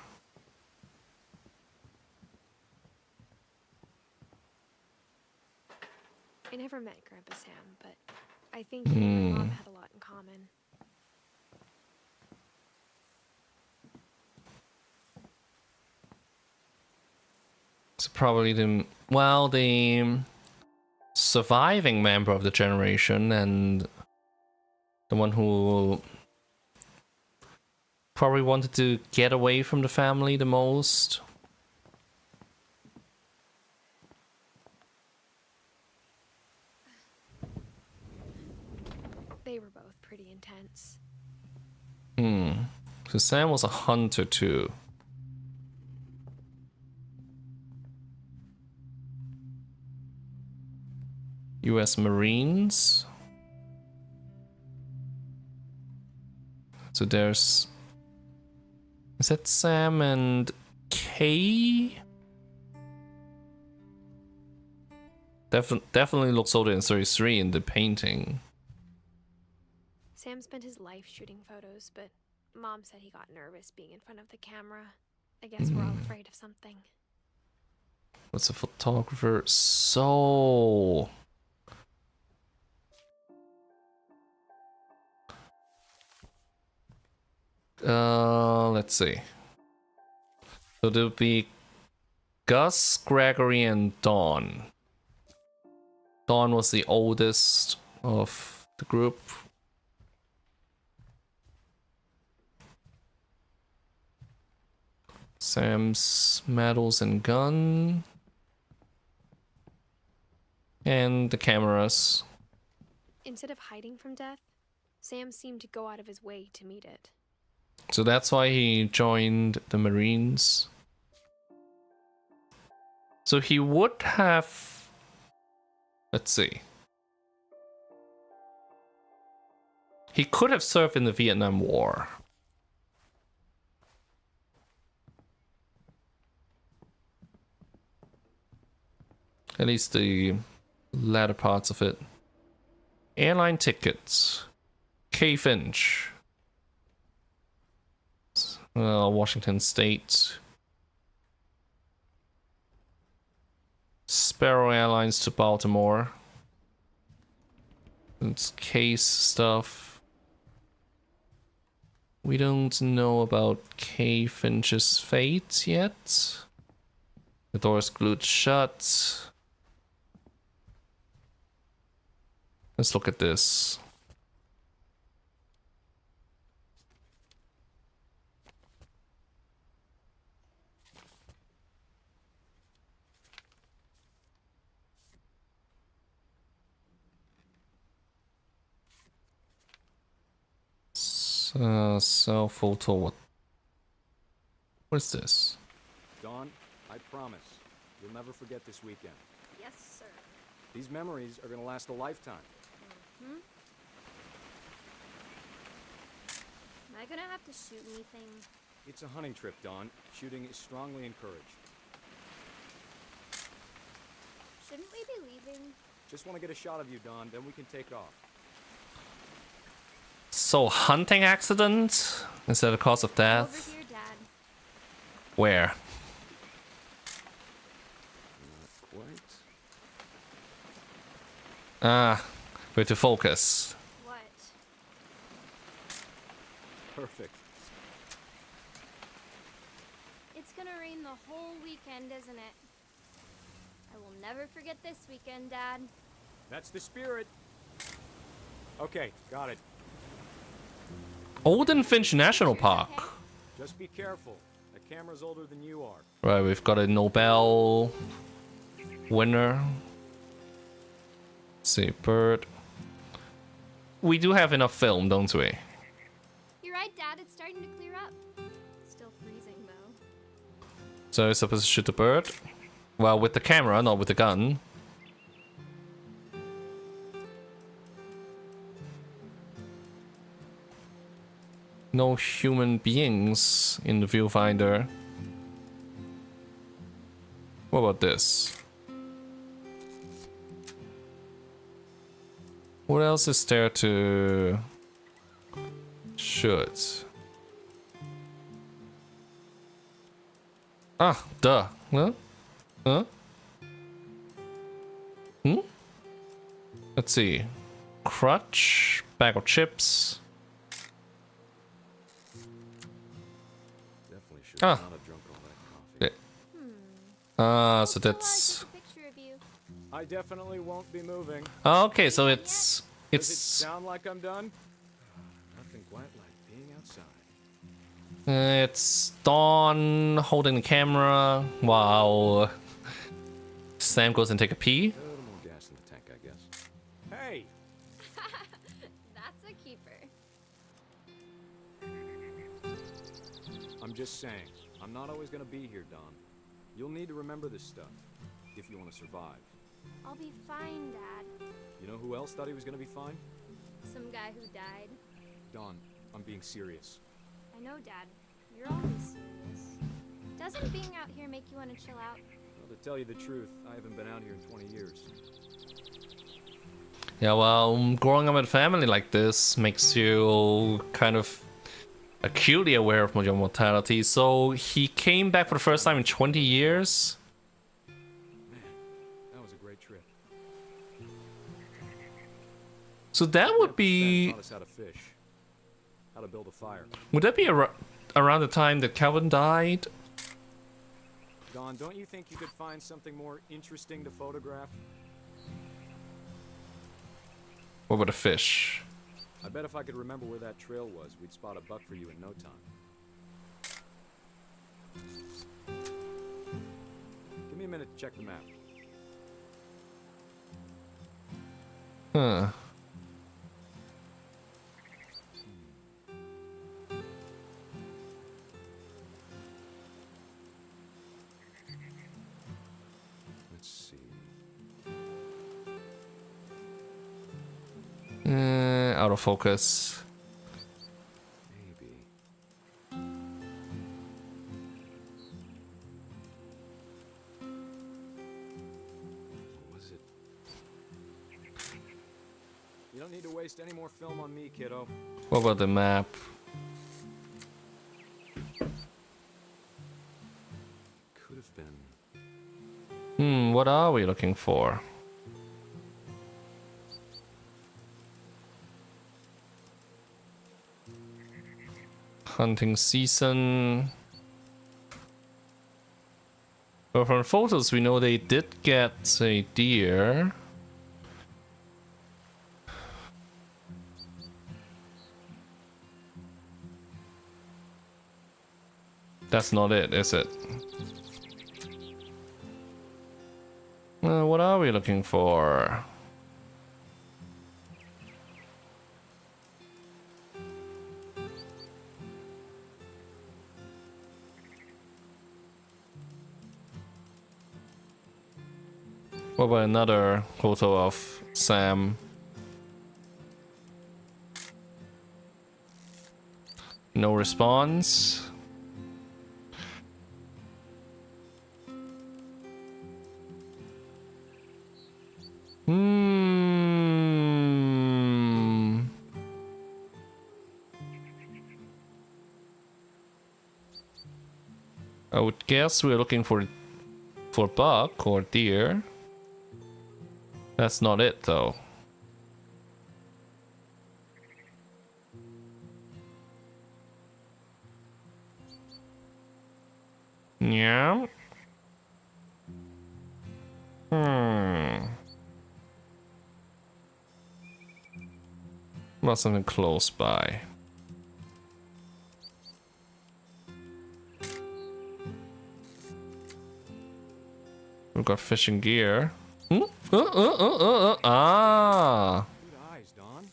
I never met Grandpa Sam, but I think he and my mom had a lot in common. So probably the surviving member of the generation and the one who probably wanted to get away from the family the most. They were both pretty intense. So Sam was a hunter too. US Marines. So there's... Is that Sam and Kay? Definitely looks older than 33 in the painting. Sam spent his life shooting photos, but Mom said he got nervous being in front of the camera. I guess we're all afraid of something. What's a photographer? So... let's see. So there'll be Gus, Gregory, and Dawn. Dawn was the oldest of the group. Sam's medals and gun. And the cameras. Instead of hiding from death, Sam seemed to go out of his way to meet it. So that's why he joined the Marines. So he would have... Let's see. He could have served in the Vietnam War. At least the latter parts of it. Airline tickets. K. Finch. Washington State. Sparrow Airlines to Baltimore. It's case stuff. We don't know about Kay Finch's fate yet. The door's glued shut. Let's look at this. Cell photo. What is this? Dawn, I promise you'll never forget this weekend. Yes, sir. These memories are gonna last a lifetime. Hmm? Am I gonna have to shoot anything? It's a hunting trip, Dawn. Shooting is strongly encouraged. Shouldn't we be leaving? Just want to get a shot of you, Dawn, then we can take off. So, hunting accident? Is that a cause of death? Over here, Dad. Where? Not quite. Ah, we have to focus. What? Perfect. It's gonna rain the whole weekend, isn't it? I will never forget this weekend, Dad. That's the spirit. Okay, got it. Olden Finch National Park. Just be careful. The camera's older than you are. Right, we've got a Nobel winner. Let's see, bird. We do have enough film, don't we? You're right, Dad. It's starting to clear up. Still freezing, though. So I'm supposed to shoot the bird? Well, with the camera, not with the gun. No human beings in the viewfinder. What about this? What else is there to shoot? Ah, duh. Huh? Huh? Hmm? Let's see. Crutch, bag of chips. Definitely should Ah. not have drunk all that coffee. So that's Take a picture of you. I definitely won't be moving. okay. So it's Does it sound like I'm done? Nothing quite like being outside. it's Dawn holding the camera while Sam goes and take a pee. A little more gas in the tank, I guess. Hey! That's a keeper. I'm just saying, I'm not always gonna be here, Dawn. You'll need to remember this stuff, if you want to survive. I'll be fine, Dad. You know who else thought he was gonna be fine? Some guy who died. Dawn, I'm being serious. I know, Dad. You're always serious. Doesn't being out here make you want to chill out? Well, to tell you the truth, I haven't been out here in 20 years. Yeah, well, growing up in a family like this makes you kind of acutely aware of your mortality. So he came back for the first time in 20 years. Man, that was a great trip. So that would Sam be... taught us how to fish, how to build a fire. Would that be around the time that Calvin died? Dawn, don't you think you could find something more interesting to photograph? What about a fish? I bet if I could remember where that trail was, we'd spot a buck for you in no time. Give me a minute to check the map. Huh. Let's see. Out of focus. Maybe. What was it? You don't need to waste any more film on me, kiddo. What about the map? have been. What are we looking for? Hunting season. Well, from photos, we know they did get a deer. That's not it, is it? What are we looking for? What about another photo of Sam? No response. I would guess we're looking for buck or deer. That's not it though. Yeah. Not something close by. We've got fishing gear. Ah. Good eyes, Dawn.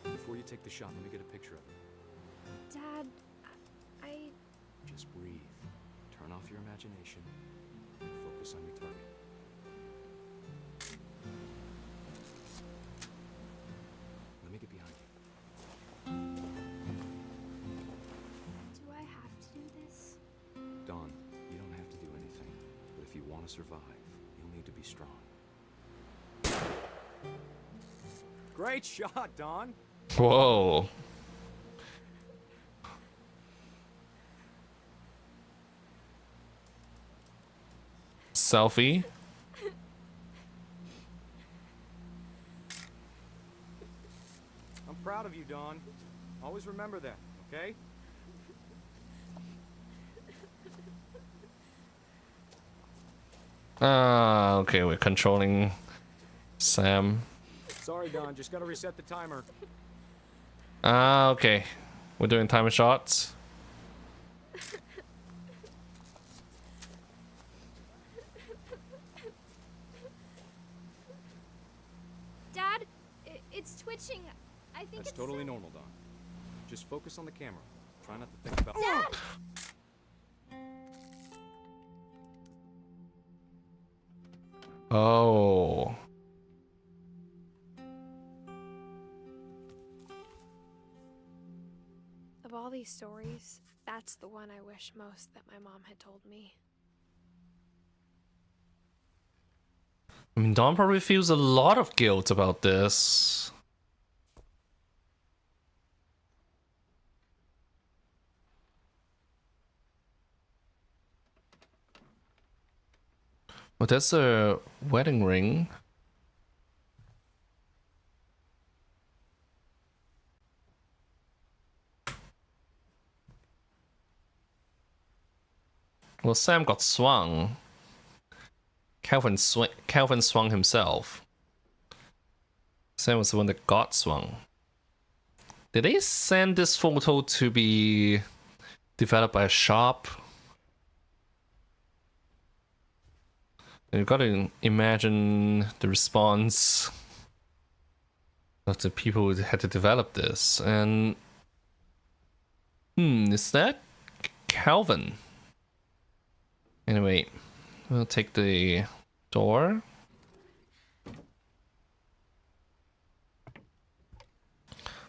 Before you take the shot, let me get a picture of it. Dad, I... Just breathe. Turn off your imagination. And focus on your target. Let me get behind you. Do I have to do this? Dawn, you don't have to do anything. But if you want to survive, you'll need to be strong. Great shot, Dawn! Whoa. Selfie. I'm proud of you, Dawn. Always remember that, okay? Ah, okay, we're controlling Sam. Sorry, Dawn, just gotta reset the timer. Ah, okay. We're doing timer shots. Dad, it's twitching. I think That's it's totally normal, Dawn. Just focus on the camera. Try not to think about... Dad! Oh. Of all these stories, that's the one I wish most that my mom had told me. I mean, Dawn probably feels a lot of guilt about this. Well, that's a wedding ring. Well, Sam got swung. Calvin swung himself. Sam was the one that got swung. Did they send this photo to be developed by a shop? You've got to imagine the response of the people who had to develop this. And is that Calvin? Anyway, we'll take the door.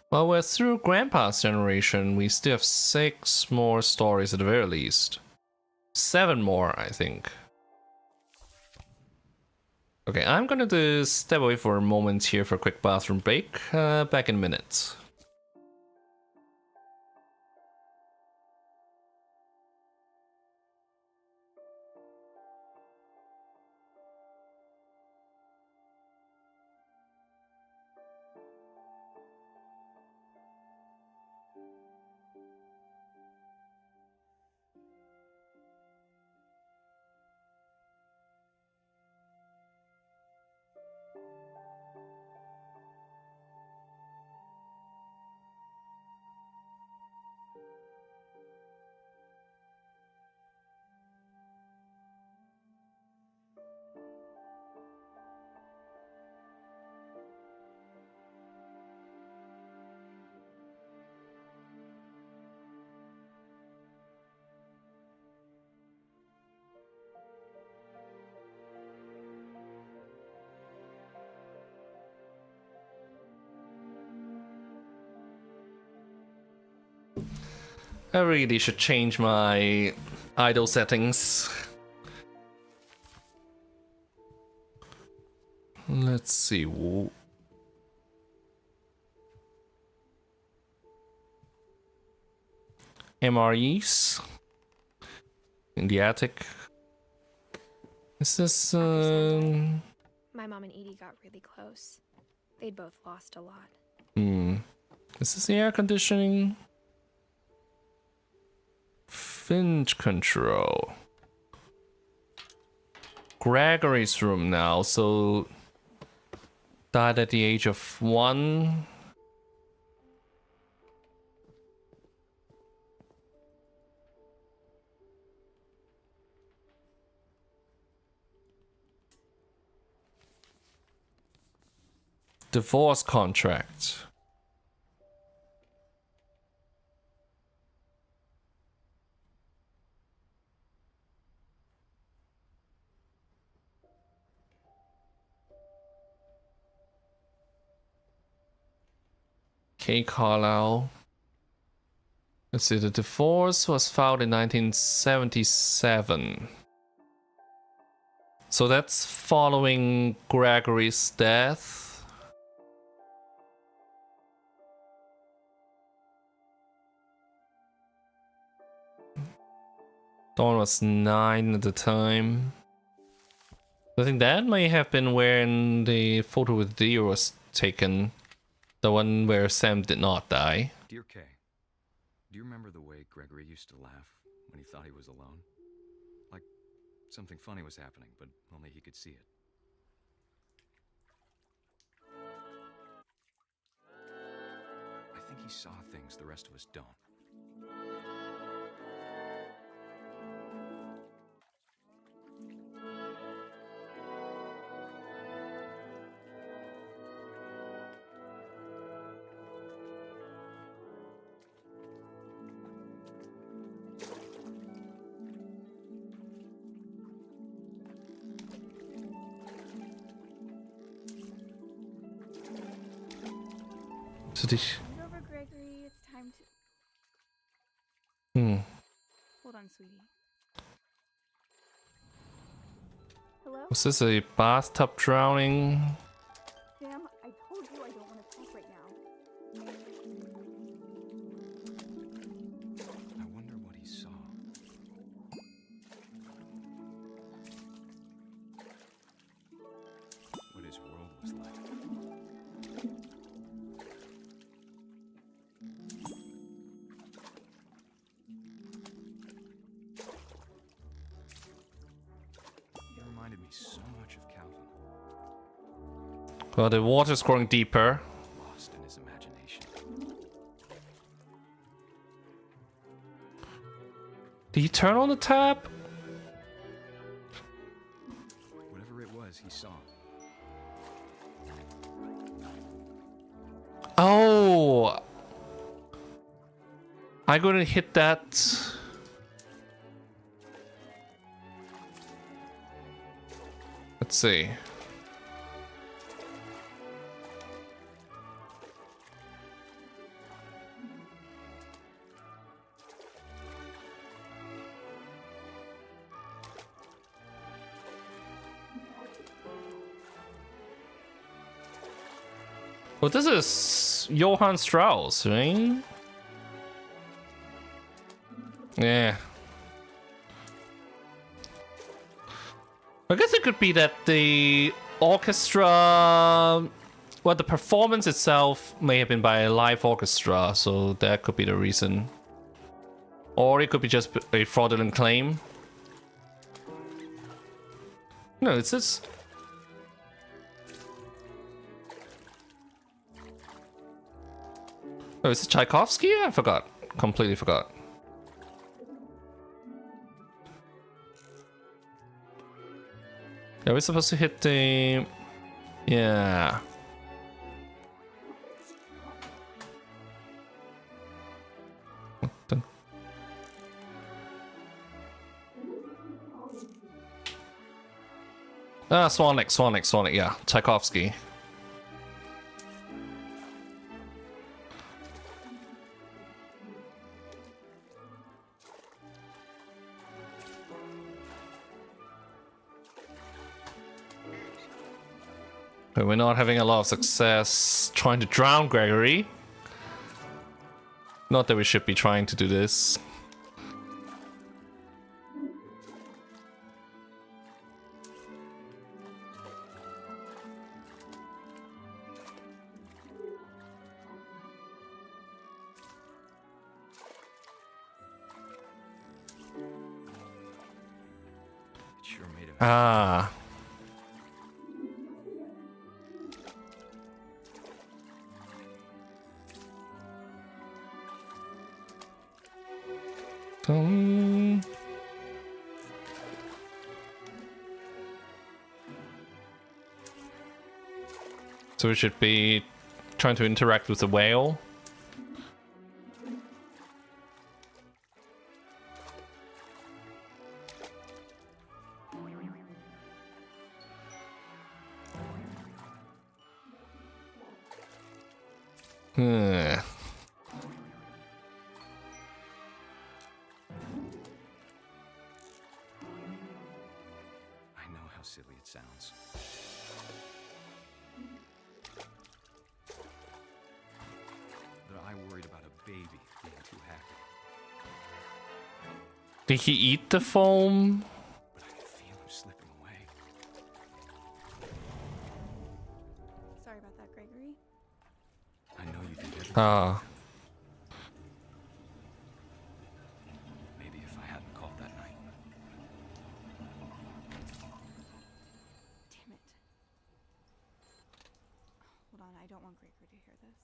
Well, we're through Grandpa's generation. We still have 6 more stories at the very least. 7 more, I think. Okay, I'm gonna just step away for a moment here for a quick bathroom break. Back in a minute. I really should change my idle settings. Let's see. MREs in the attic. Is this My mom and Edie got really close. They'd both lost a lot. Is this the air conditioning? Finch control. Gregory's room now, so died at the age of 1. Divorce contract. K. Carlisle. Let's see, the divorce was filed in 1977. So that's following Gregory's death. Dawn was 9 at the time. I think that may have been when the photo with Deer was taken. The one where Sam did not die. Dear Kay, do you remember the way Gregory used to laugh when he thought he was alone? Like something funny was happening, but only he could see it. I think he saw things the rest of us don't. So did Over, Gregory. It's time to. Hold on, sweetie. Hello? Was this a bathtub drowning? Sam, I told you I don't want to talk right now. I wonder what he saw. What his world was like. He reminded me so much of Calvin. Well, the water's growing deeper. Lost in his imagination. Did you turn on the tap? Whatever it was, he saw. Oh! I'm gonna hit that. Let's see. Well, this is Johann Strauss, right? Yeah. I guess it could be that the orchestra, well, the performance itself may have been by a live orchestra, so that could be the reason. Or it could be just a fraudulent claim. No, it's just... Oh, is it Tchaikovsky? I forgot. Completely forgot. Yeah, we're supposed to hit the... Yeah. What the... Ah, Sonic, yeah. Tchaikovsky. But we're not having a lot of success trying to drown Gregory. Not that we should be trying to do this. Ah. So we should be trying to interact with the whale. Silly it sounds. That I worried about a baby being too happy. Did he eat the foam? But I could feel him slipping away. Sorry about that, Gregory. I know you did everything. Ah. Maybe if I hadn't called that night. Damn it. Hold on, I don't want Gregory to hear this.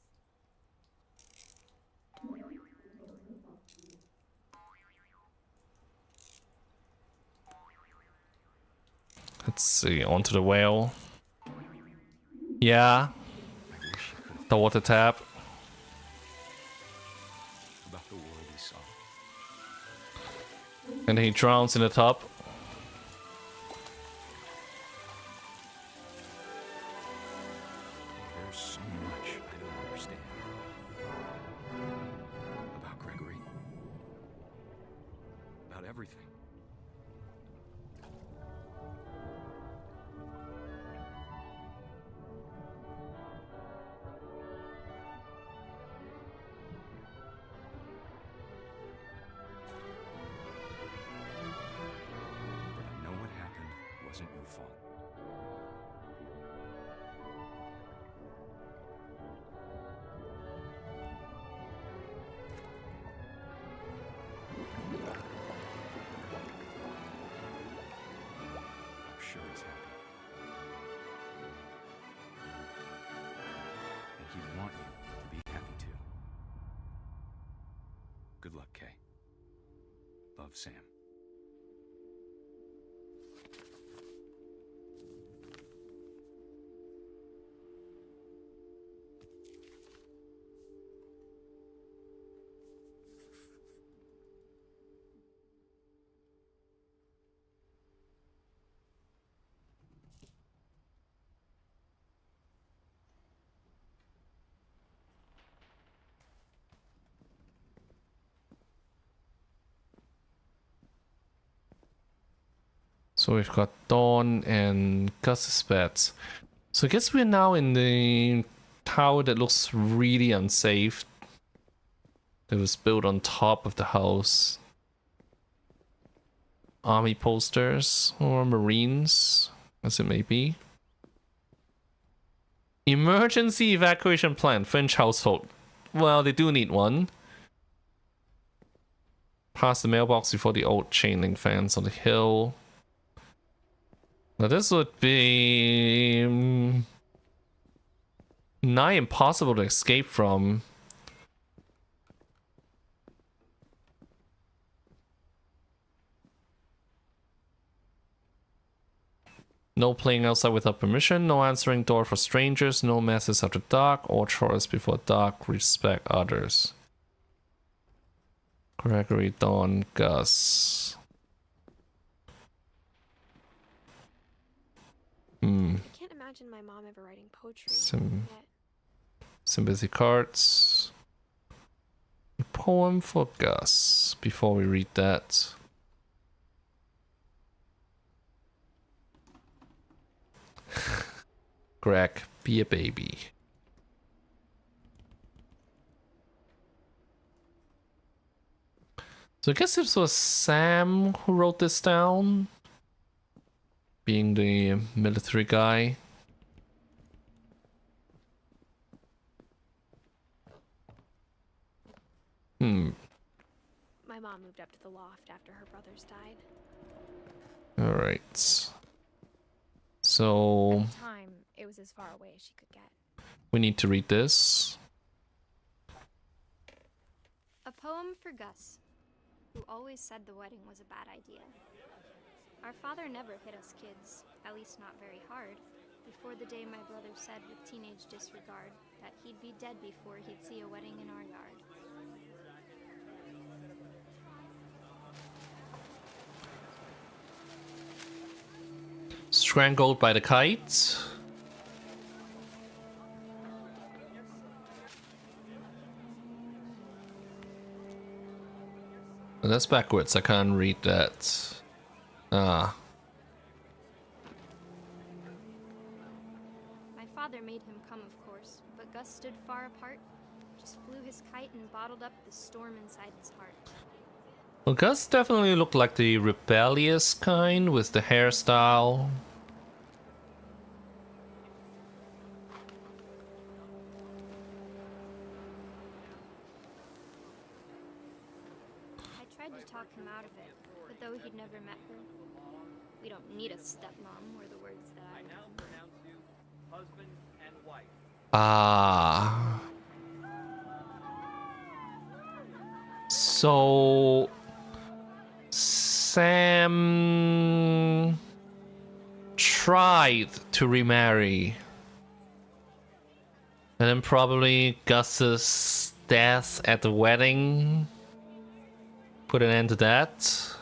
Let's see, onto the whale. Yeah. The water tap. About the world he saw. And he drowns in the tub. There's so much I don't understand. About Gregory. About everything. Wasn't your fault. I'm sure he's happy. And he'd want you to be happy too. Good luck, Kay. Love, Sam. So we've got Dawn and Gus's beds. So I guess we're now in the tower that looks really unsafe. That was built on top of the house. Army posters or Marines, as it may be. Emergency evacuation plan, Finch household. Well, they do need one. Past the mailbox before the old chain link fence on the hill. Now this would be nigh impossible to escape from. No playing outside without permission, no answering door for strangers, no messes after dark, or chores before dark, respect others. Gregory, Dawn, Gus. I can't imagine my mom ever writing poetry. Sympathy cards. A poem for Gus. Before we read that. Greg, be a baby. So I guess this was Sam who wrote this down, being the military guy. My mom moved up to the loft after her brothers died. Alright. So At the time, it was as far away as she could get. we need to read this. A poem for Gus, who always said the wedding was a bad idea. Our father never hit us kids, at least not very hard, before the day my brother said with teenage disregard that he'd be dead before he'd see a wedding in our yard. Strangled by the kite. Oh, that's backwards, I can't read that. Ah. My father made him come, of course, but Gus stood far apart, just flew his kite and bottled up the storm inside his heart. Well, Gus definitely looked like the rebellious kind with the hairstyle. I tried to talk him out of it, but though he'd never met her, we don't need a stepmom, were the words that I now pronounce you husband and wife. Ah. So Sam tried to remarry. And then probably Gus's death at the wedding put an end to that.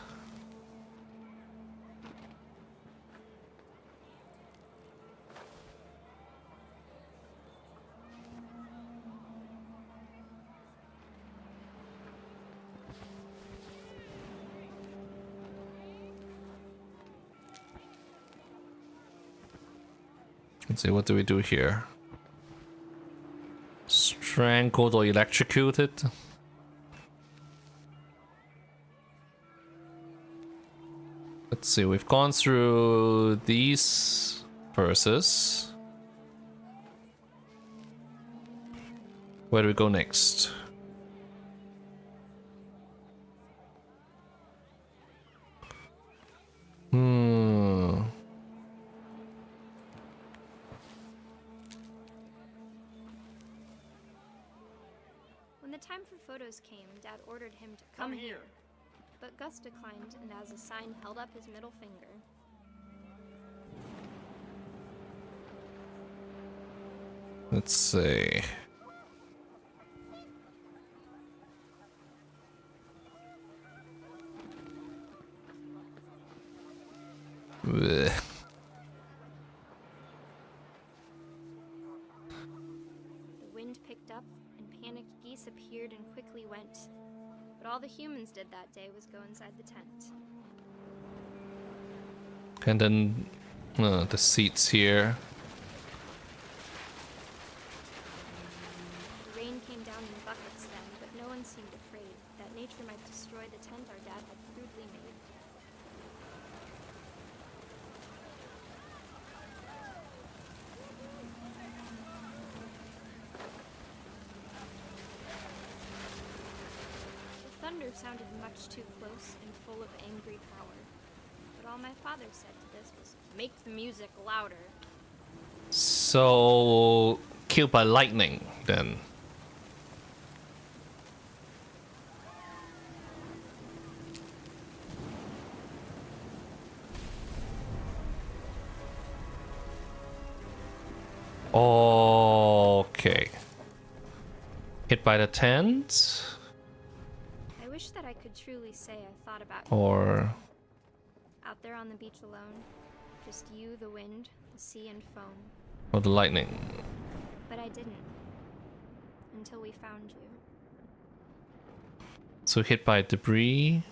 Let's see, what do we do here? Strangled or electrocuted? Let's see, we've gone through these verses. Where do we go next? When the time for photos came, Dad ordered him to come here. But Gus declined and as a sign held up his middle finger. Let's see. Blech. The wind picked up and panicked geese appeared and quickly went. But all the humans did that day was go inside the tent. And then the seats here. The rain came down in buckets then, but no one seemed afraid that nature might destroy the tent our dad had crudely made. The thunder sounded much too close and full of angry power. But all my father said to this was, make the music louder. So, killed by lightning, then. Okay. Hit by the tent? I wish that I could truly say I thought about Or... you. Out there on the beach alone, just you, the wind, the sea and foam. Or the lightning? But I didn't. Until we found you. So hit by debris?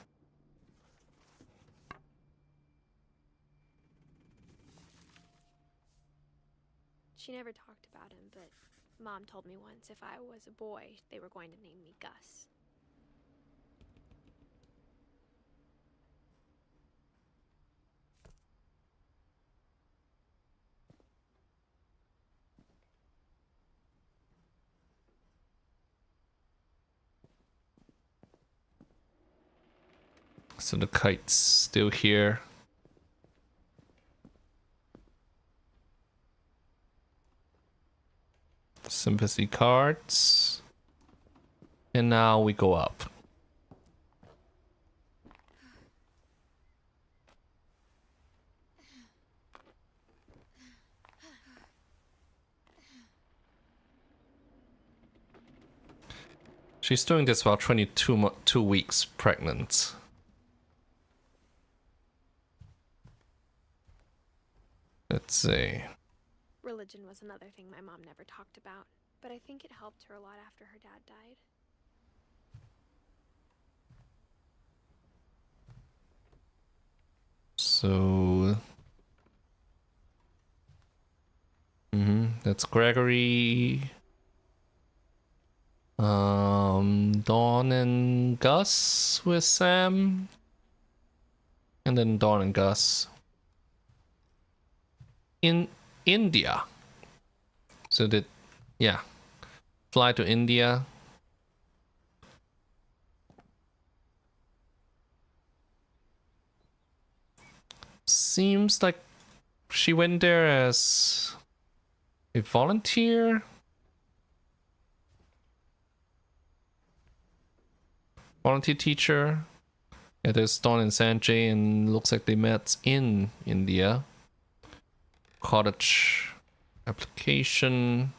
She never talked about him, but Mom told me once if I was a boy, they were going to name me Gus. So the kite's still here. Sympathy cards. And now we go up. She's doing this while 2 weeks pregnant. Let's see. Religion was another thing my mom never talked about, but I think it helped her a lot after her dad died. So... that's Gregory. Dawn and Gus with Sam. And then Dawn and Gus. In India. So did, yeah, fly to India. Seems like she went there as a volunteer. Volunteer teacher. Yeah, there's Dawn and Sanjay, and looks like they met in India. Cottage application.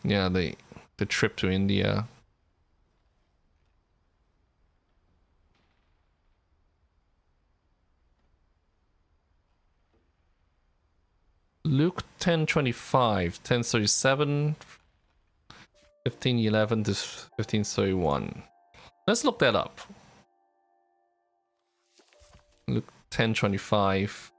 Yeah, the trip to India. Luke 10:25, 10:37, 15:11 to 15:31. Let's look that up. Luke 10:25.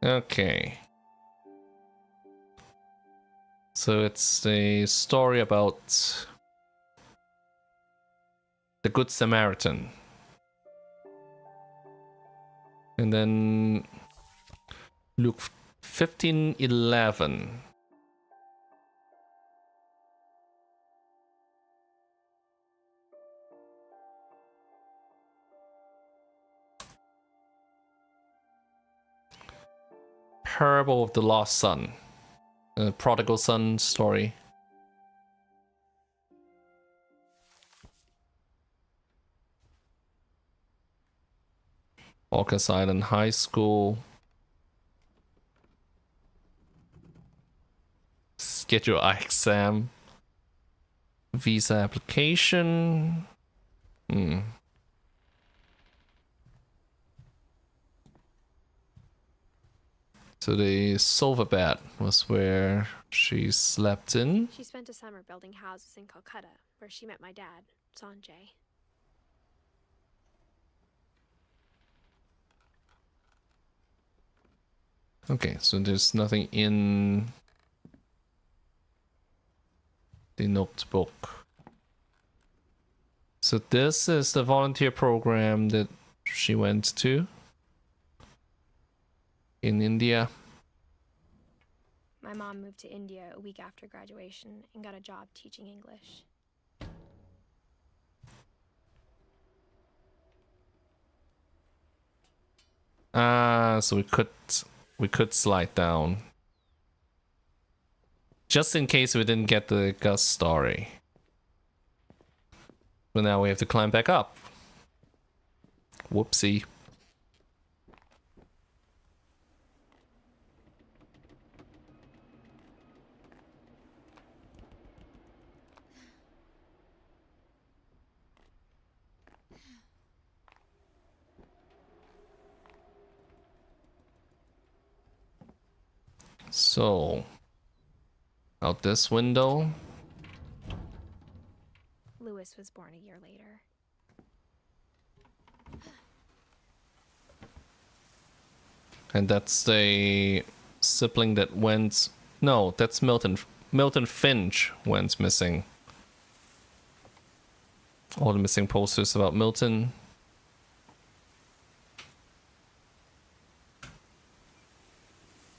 Okay. So it's a story about the Good Samaritan. And then Luke 15:11. Parable of the Lost Son. Prodigal son story. Orcas Island High School. Schedule eye exam. Visa application. So the sofa bed was where she slept in. She spent a summer building houses in Calcutta, where she met my dad, Sanjay. Okay, so there's nothing in the notebook. So this is the volunteer program that she went to in India. My mom moved to India a week after graduation and got a job teaching English. So we could slide down. Just in case we didn't get the Gus story. But now we have to climb back up. Whoopsie. So, out this window. Lewis was born a year later. And that's the sibling that went... No, that's Milton. Milton Finch went missing. All the missing posters about Milton.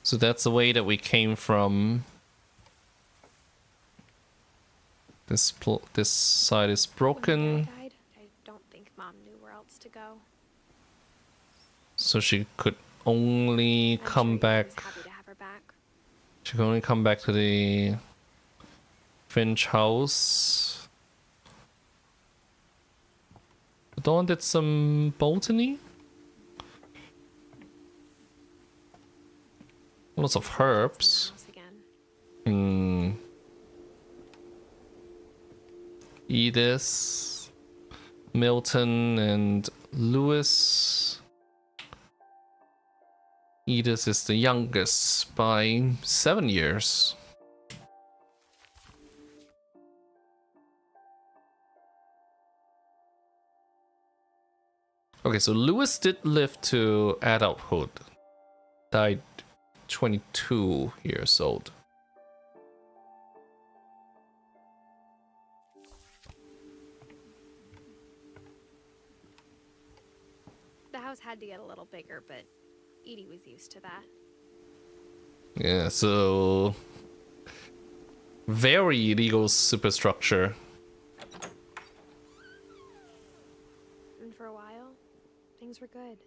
So that's the way that we came from. This side is broken. When my dad died, I don't think Mom knew where else to go. So she could only come back. Happy to have her back. She could only come back to the Finch house. Dawn did some botany. Lots of herbs. Edith, Milton, and Lewis. Edith is the youngest by 7 years. Okay, so Lewis did live to adulthood. Died 22 years old. The house had to get a little bigger, but Edie was used to that. Yeah, so very illegal superstructure. And for a while, things were good.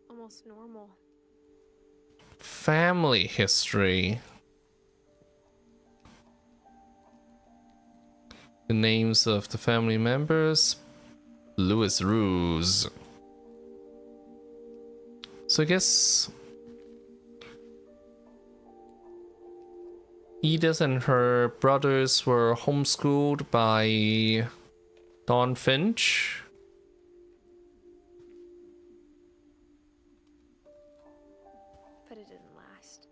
Almost normal. Family history. The names of the family members. Louis Ruse. So I guess Edith and her brothers were homeschooled by Dawn Finch. But it didn't last.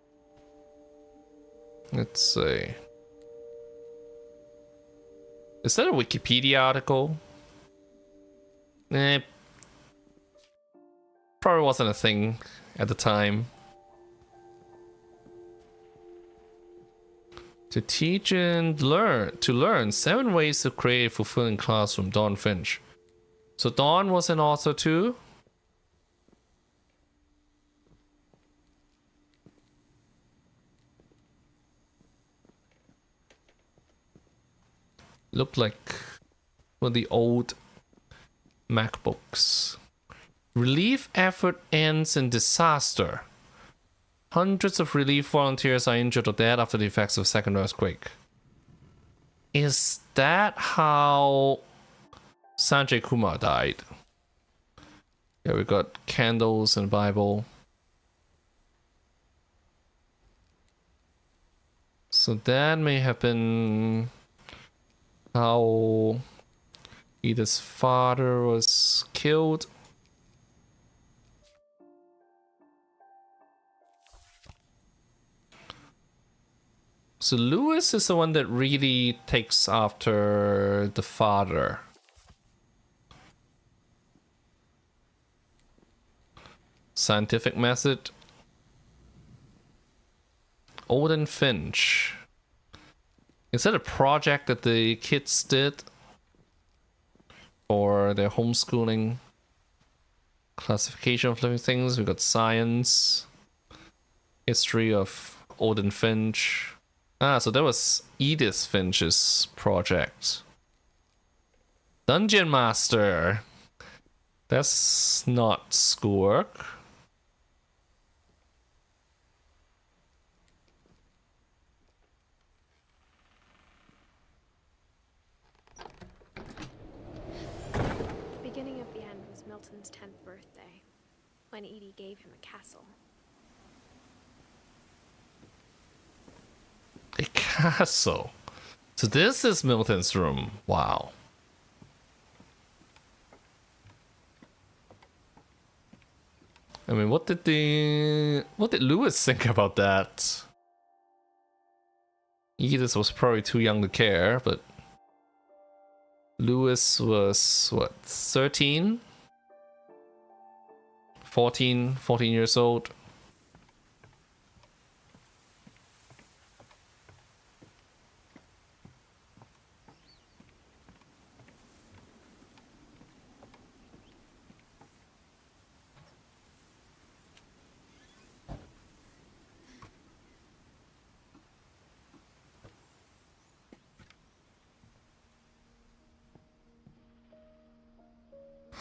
Let's see. Is that a Wikipedia article? Probably wasn't a thing at the time. To teach and learn 7 ways to create a fulfilling classroom, Dawn Finch. So Dawn was an author too? Looked like one of the old MacBooks. Relief effort ends in disaster. Hundreds of relief volunteers are injured or dead after the effects of second earthquake. Is that how Sanjay Kumar died? Yeah, we got candles and Bible. So that may have been how Edith's father was killed. So Lewis is the one that really takes after the father. Scientific method. Odin Finch. Is that a project that the kids did for their homeschooling? Classification of living things. We got science. History of Odin Finch. Ah, so that was Edith Finch's project. Dungeon Master. That's not schoolwork. The beginning of the end was Milton's 10th birthday, when Edie gave him a castle. A castle. So this is Milton's room. Wow. I mean, what did Lewis think about that? Edith was probably too young to care, but Lewis was, what, 13? 14 years old.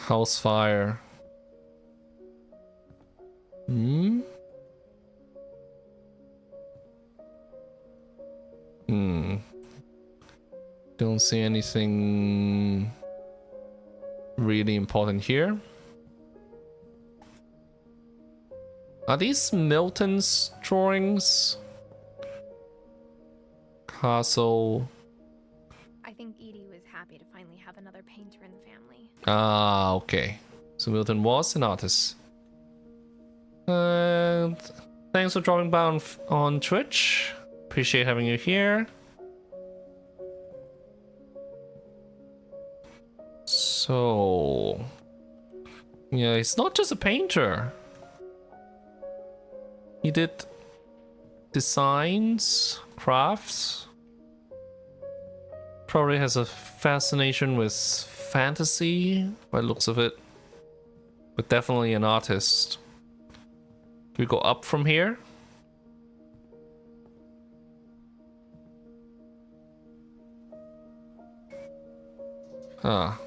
House fire. Hmm? Don't see anything really important here. Are these Milton's drawings? Castle. I think Edie was happy to finally have another painter in the family. Ah, okay. So Milton was an artist. Thanks for dropping by on Twitch. Appreciate having you here. So, yeah, he's not just a painter. He did designs, crafts. Probably has a fascination with fantasy by the looks of it. But definitely an artist. Do we go up from here? Ah.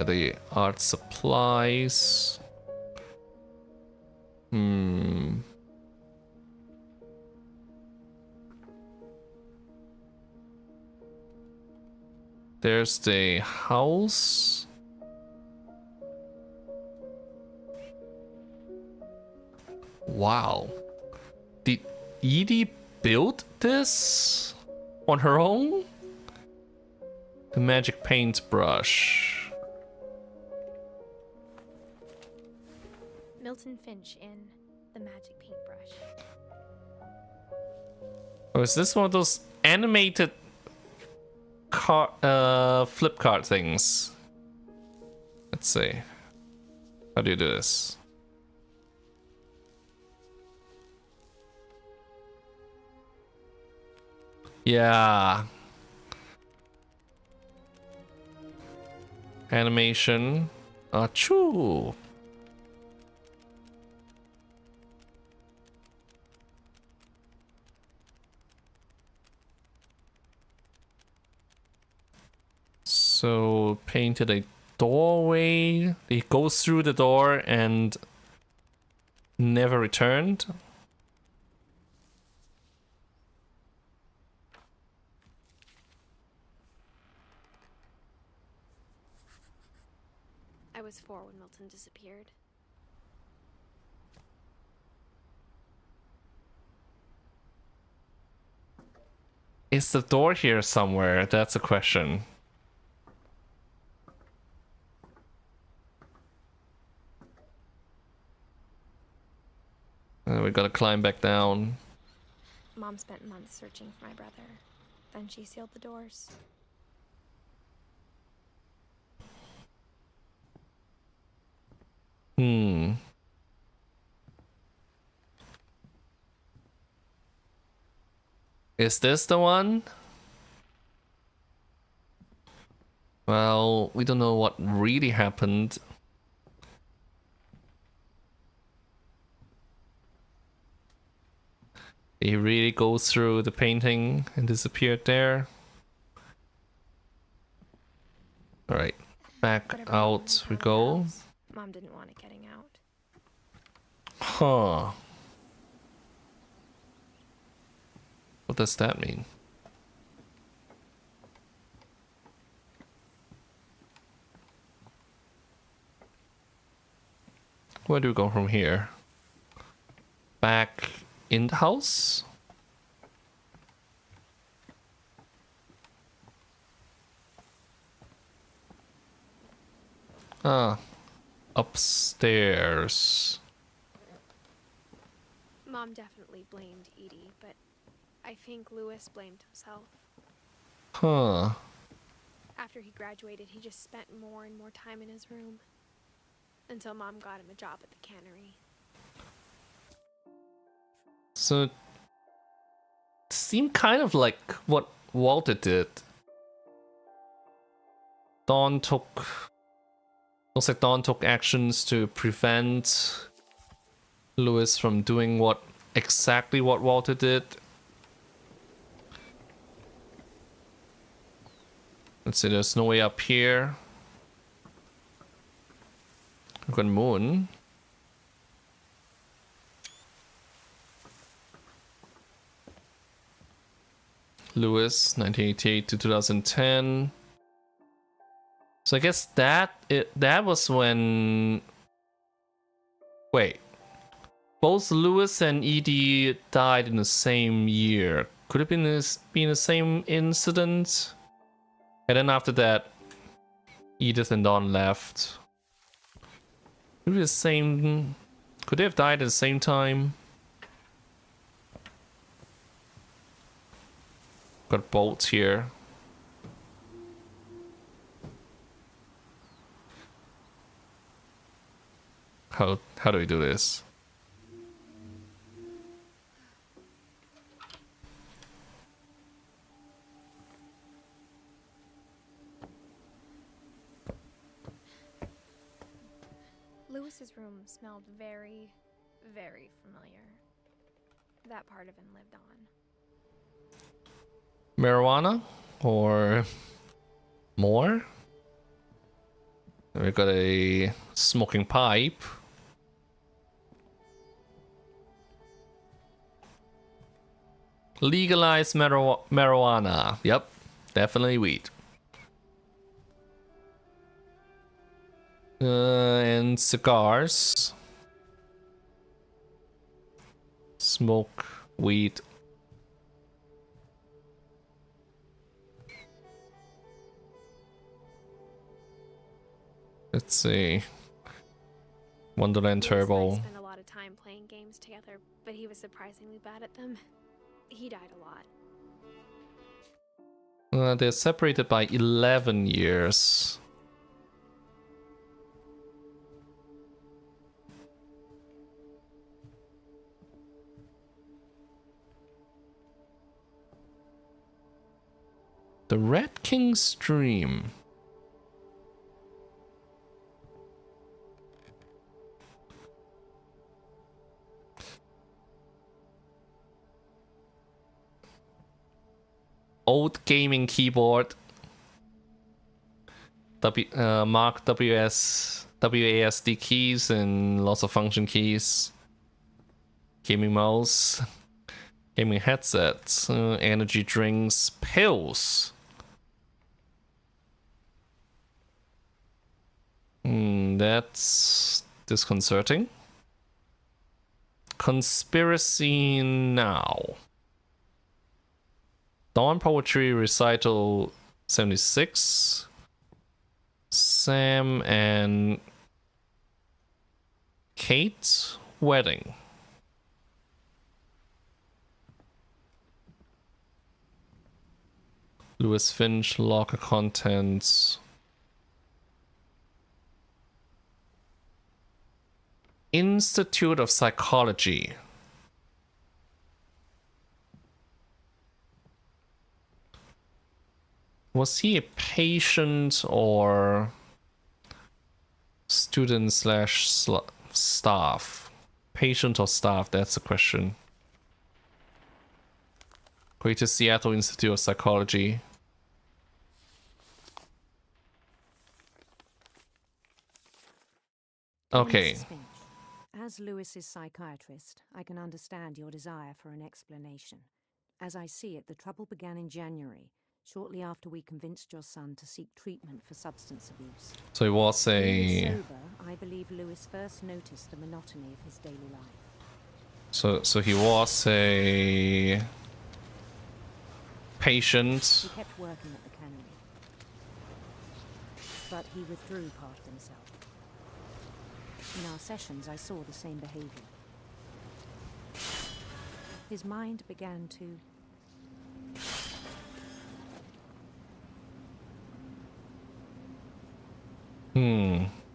The art supplies. There's the house. Wow. Did Edie build this on her own? The magic paintbrush. Milton Finch in The Magic Paintbrush. Oh, is this one of those animated flip card things? Let's see. How do you do this? Yeah. Animation. Achoo. So painted a doorway. It goes through the door and never returned. I was 4 when Milton disappeared. Is the door here somewhere? That's a question. We gotta climb back down. Mom spent months searching for my brother. Then she sealed the doors. Is this the one? Well, we don't know what really happened. He really goes through the painting and disappeared there. Alright, back out we go. Mom didn't want it getting out. Huh. What does that mean? Where do we go from here? in the house? Ah, upstairs. Mom definitely blamed Edie, but I think Lewis blamed himself. Huh. After he graduated, he just spent more and more time in his room. Until Mom got him a job at the cannery. So it seemed kind of like what Walter did. Looks like Dawn took actions to prevent Lewis from doing exactly what Walter did. Let's see, there's no way up here. We've got Moon. Lewis, 1988 to 2010. So I guess that was when... Wait. Both Lewis and Edie died in the same year. Could it been the same incident? And then after that, Edith and Dawn left. Could it be the same... Could they have died at the same time? Got bolts here. How do we do this? Lewis's room smelled very, very familiar. That part of him lived on. Marijuana? Or more? We've got a smoking pipe. Legalized marijuana. Yep, definitely weed. And cigars. Smoke weed. Let's see. Wonderland Turbo. We spent a lot of time playing games together, but he was surprisingly bad at them. He died a lot. They're separated by 11 years. The Red King Stream. Old gaming keyboard. Mark WASD keys and lots of function keys. Gaming mouse. Gaming headsets. Energy drinks. Pills. That's disconcerting. Conspiracy Now. Dawn Poetry Recital 76. Sam and Kate Wedding. Lewis Finch Locker Contents. Institute of Psychology. Was he a patient or student slash staff? Patient or staff, that's the question. Greater Seattle Institute of Psychology. Okay. Mrs. Finch, as Lewis's psychiatrist, I can understand your desire for an explanation. As I see it, the trouble began in January, shortly after we convinced your son to seek treatment for substance abuse. So it was When he a... was sober, I believe Lewis first noticed the monotony of his daily life. So he was a patient. He kept working at the cannery, but he withdrew part of himself. In our sessions, I saw the same behavior. His mind began to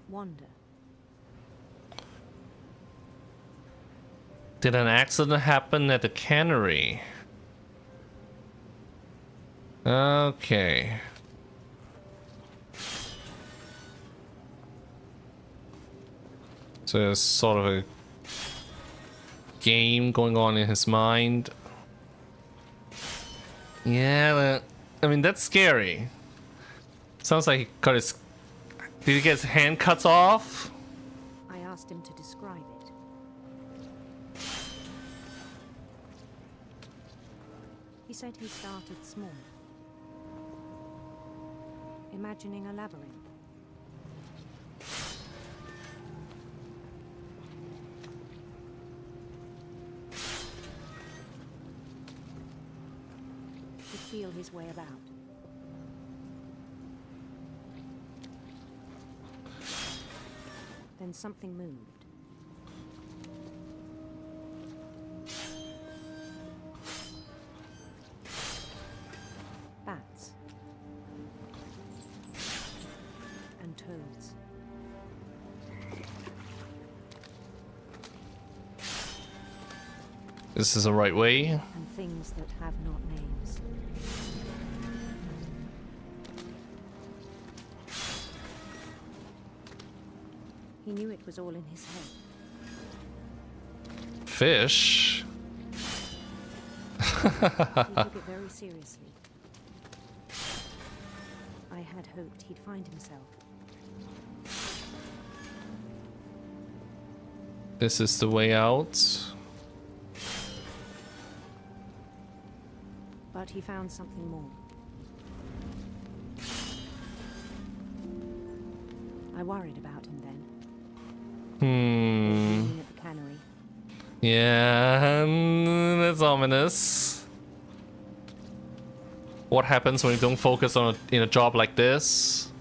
wander. Did an accident happen at the cannery? Okay. So there's sort of a game going on in his mind. Yeah, I mean, that's scary. Sounds like he got his... Did he get his hand cut off? I asked him to describe it. He said he started small, imagining a labyrinth. He'd feel his way about. Then something moved. Bats. And toads. This is the right way. And things that have not names. He knew it was all in his head. Fish? He took it very seriously. I had hoped he'd find himself. This is the way out. But he found something more. I worried about him then. At the cannery. Yeah, that's ominous. What happens when you don't focus on in a job like this?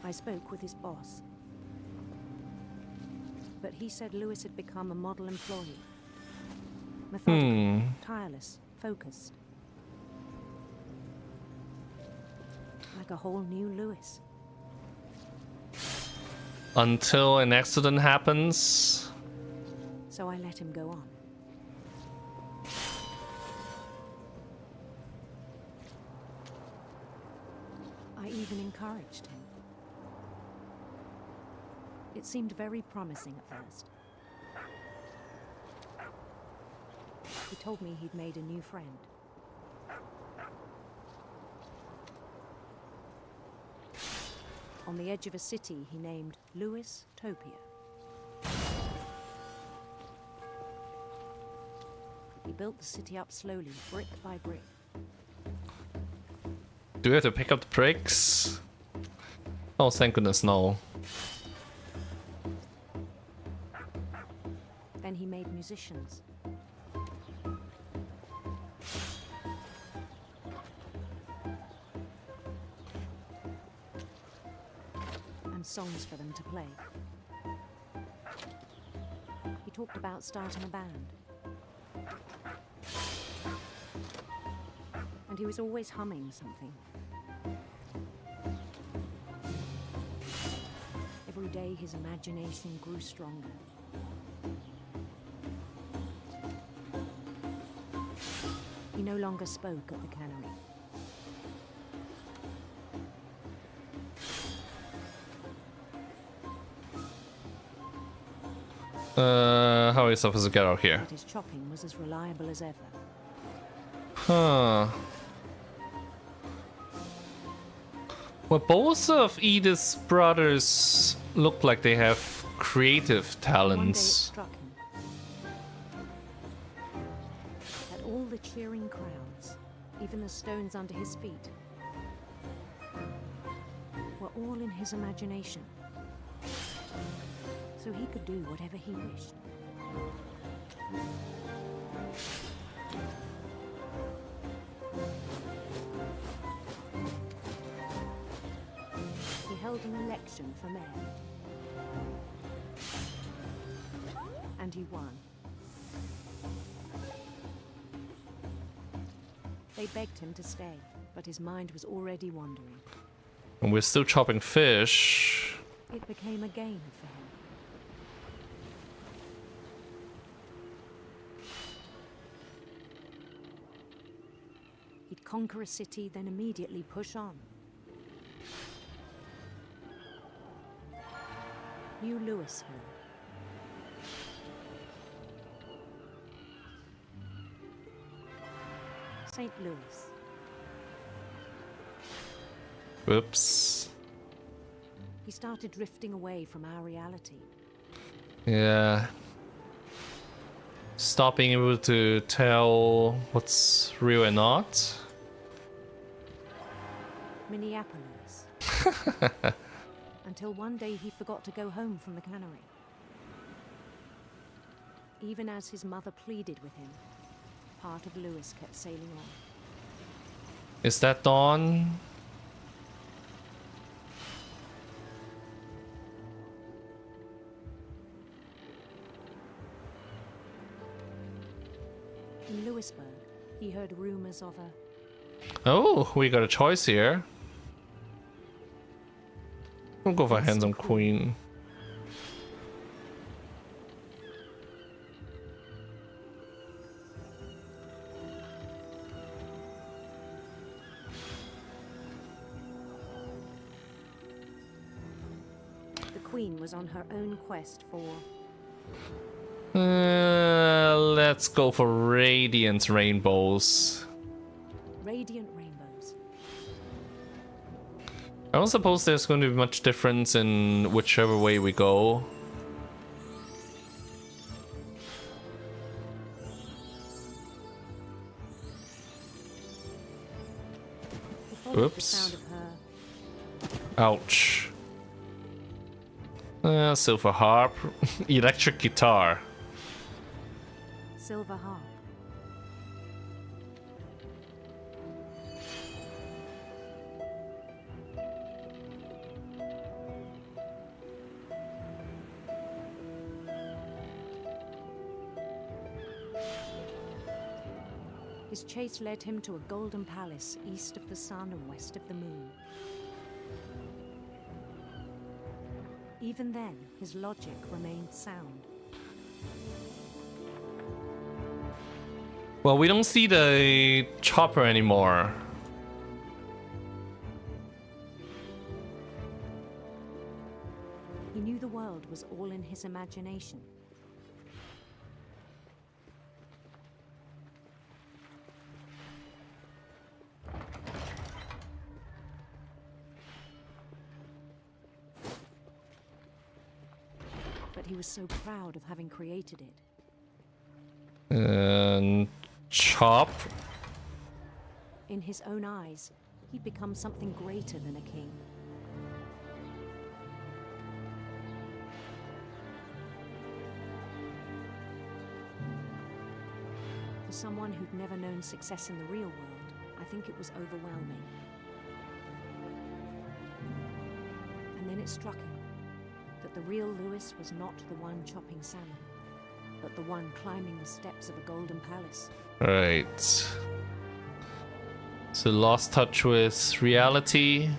I spoke with his boss. But he said Lewis had become a model employee. Methodical, tireless, focused. Like a whole new Lewis. Until an accident happens. So I let him go on. I even encouraged him. It seemed very promising at first. He told me he'd made a new friend. On the edge of a city he named Lewis Topia. He built the city up slowly, brick by brick. Do we have to pick up the bricks? Oh, thank goodness, no. Then he made musicians. And songs for them to play. He talked about starting a band. And he was always humming something. Every day his imagination grew stronger. He no longer spoke at the cannery. How are we supposed to get out here? But his chopping was as reliable as ever. Huh. Well, both of Edith's brothers look like they have creative talents. One day it struck him that all the cheering crowds, even the stones under his feet, were all in his imagination. so he could do whatever he wished. He held an election for mayor. And he won. They begged him to stay, but his mind was already wandering. And we're still chopping fish. It became a game for him. He'd conquer a city, then immediately push on. New Louisville. St. Louis. Whoops. He started drifting away from our reality. Yeah. Stop being able to tell what's real and not. Minneapolis. Until one day he forgot to go home from the cannery. Even as his mother pleaded with him, part of Louis kept sailing on. Is that Dawn? In Louisburg, he heard rumors of a... Oh, we got a choice here. We'll go for Handsome Queen. The Queen was on her own quest for... Let's go for Radiant Rainbows. Radiant rainbows. I don't suppose there's going to be much difference in whichever way we go. Oops. Ouch. Silver harp. Electric guitar. Silver harp. His chase led him to a golden palace east of the sun and west of the moon. Even then, his logic remained sound. Well, we don't see the chopper anymore. He knew the world was all in his imagination. But he was so proud of having created it. And chop. In his own eyes, he'd become something greater than a king. For someone who'd never known success in the real world, I think it was overwhelming. And then it struck him that the real Louis was not the one chopping salmon, but the one climbing the steps of a golden palace. Right. So lost touch with reality.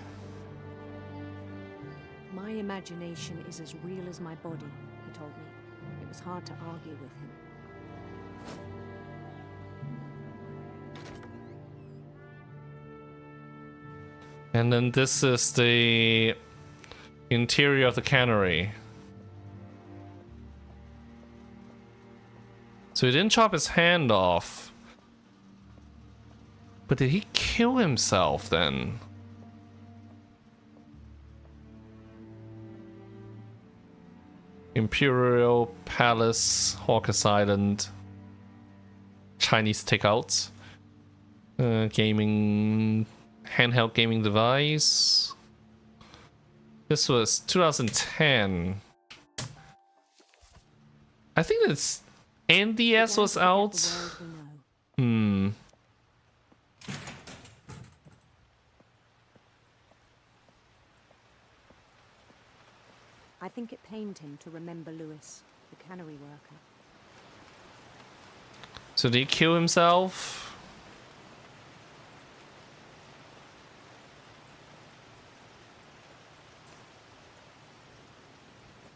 My imagination is as real as my body, he told me. It was hard to argue with him. And then this is the interior of the cannery. So he didn't chop his hand off. But did he kill himself then? Imperial Palace, Hawkers Island, Chinese takeouts, gaming, handheld gaming device. This was 2010. I think it's NDS was out. Hmm. I think it pained him to remember Lewis, the cannery worker. So did he kill himself?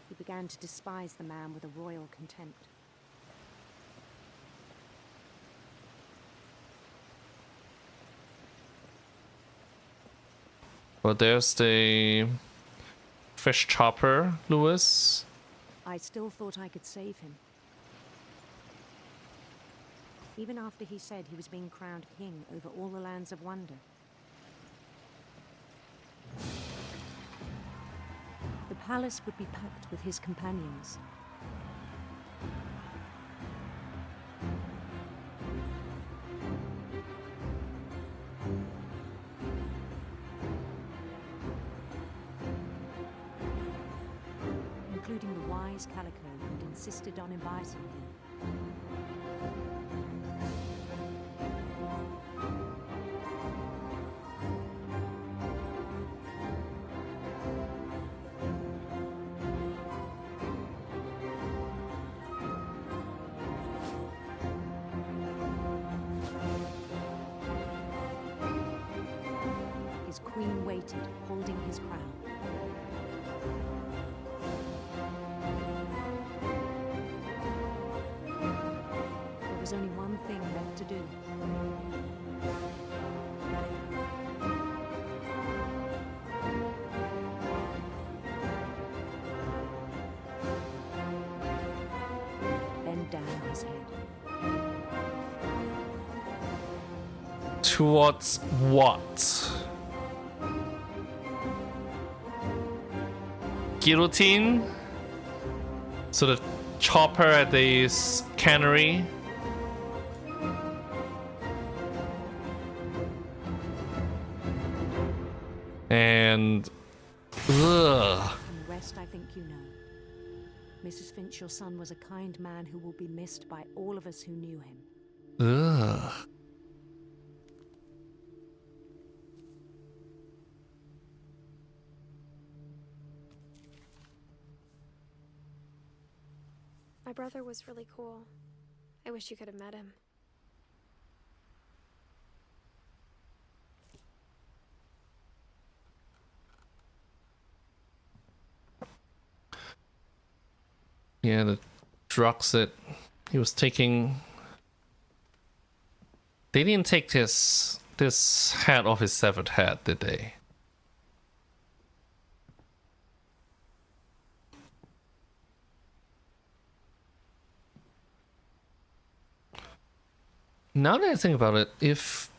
He began to despise the man with a royal contempt. But there's the fish chopper, Lewis. I still thought I could save him. Even after he said he was being crowned king over all the lands of wonder. The palace would be packed with his companions. Including the wise Calico who'd insisted on inviting him. His queen waited, holding his crown. There was only one thing left to do. Bend down his head. Towards what? Guillotine? So the chopper at the cannery? And... ugh. And the rest I think you know. Mrs. Finch, your son, was a kind man who will be missed by all of us who knew him. Ugh. My brother was really cool. I wish you could have met him. Yeah, the drugs that he was taking. They didn't take this head off his severed head, did they? Now that I think about it, if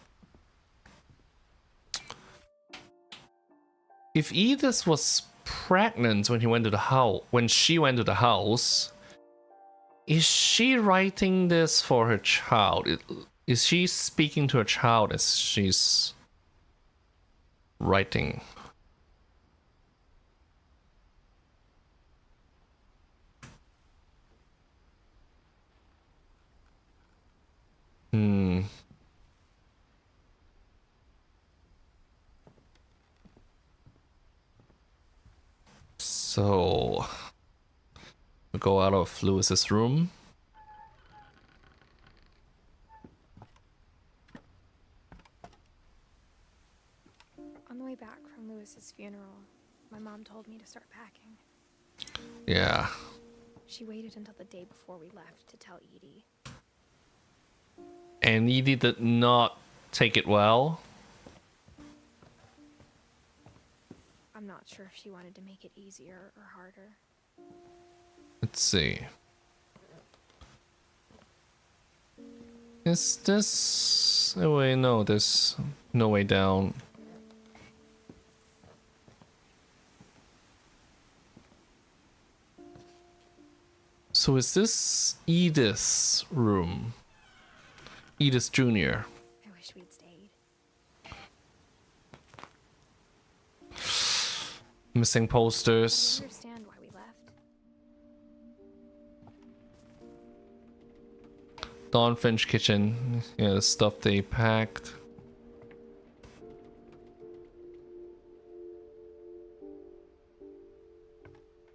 Edith was pregnant when he went to the house, when she went to the house, is she writing this for her child? Is she speaking to her child as she's writing? Hmm. So we go out of Lewis's room. On the way back from Lewis's funeral, my mom told me to start packing. Yeah. She waited until the day before we left to tell Edie. And Edie did not take it well. I'm not sure if she wanted to make it easier or harder. Let's see. Is this... oh wait, no, there's no way down. So is this Edith's room? Edith Jr. I wish we'd stayed. Missing posters. I don't understand why we left. Dawn Finch kitchen. Yeah, the stuff they packed.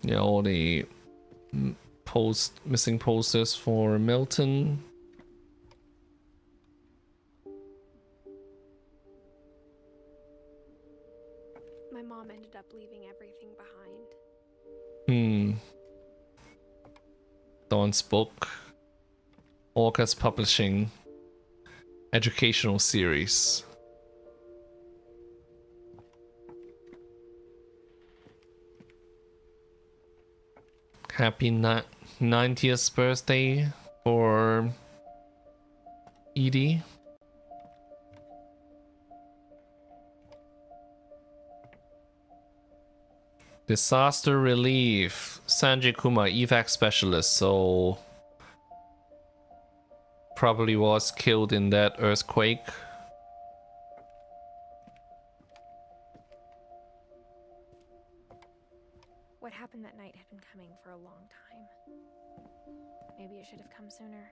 Yeah, all the missing posters for Milton. My mom ended up leaving everything behind. Dawn's book. Orcas Publishing. Educational series. Happy 90th birthday for Edie. Disaster relief. Sanjay Kumar, evac specialist, so probably was killed in that earthquake. What happened that night had been coming for a long time. Maybe it should have come sooner.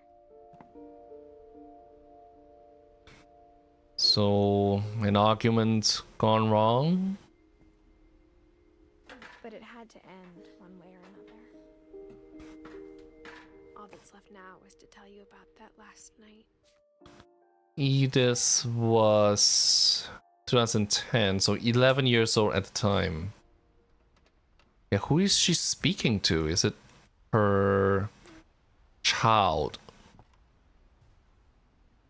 So, an argument gone wrong? But it had to end one way or another. All that's left now is to tell you about that last night. Edith was 2010, so 11 years old at the time. Yeah, who is she speaking to? Is it her child?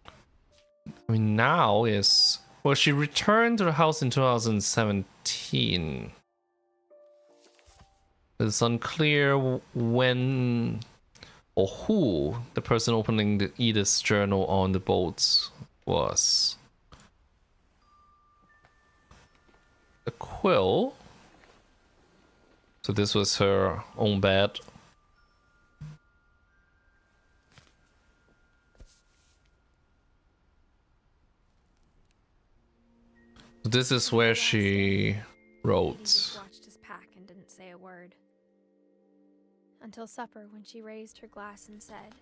I mean, now is... Well, she returned to the house in 2017. It's unclear when or who the person opening the Edith's journal on the boat was. A quill. So this was her own bed. This is where she wrote. Watched his pack and didn't say a word. Until supper, when she raised her glass and said,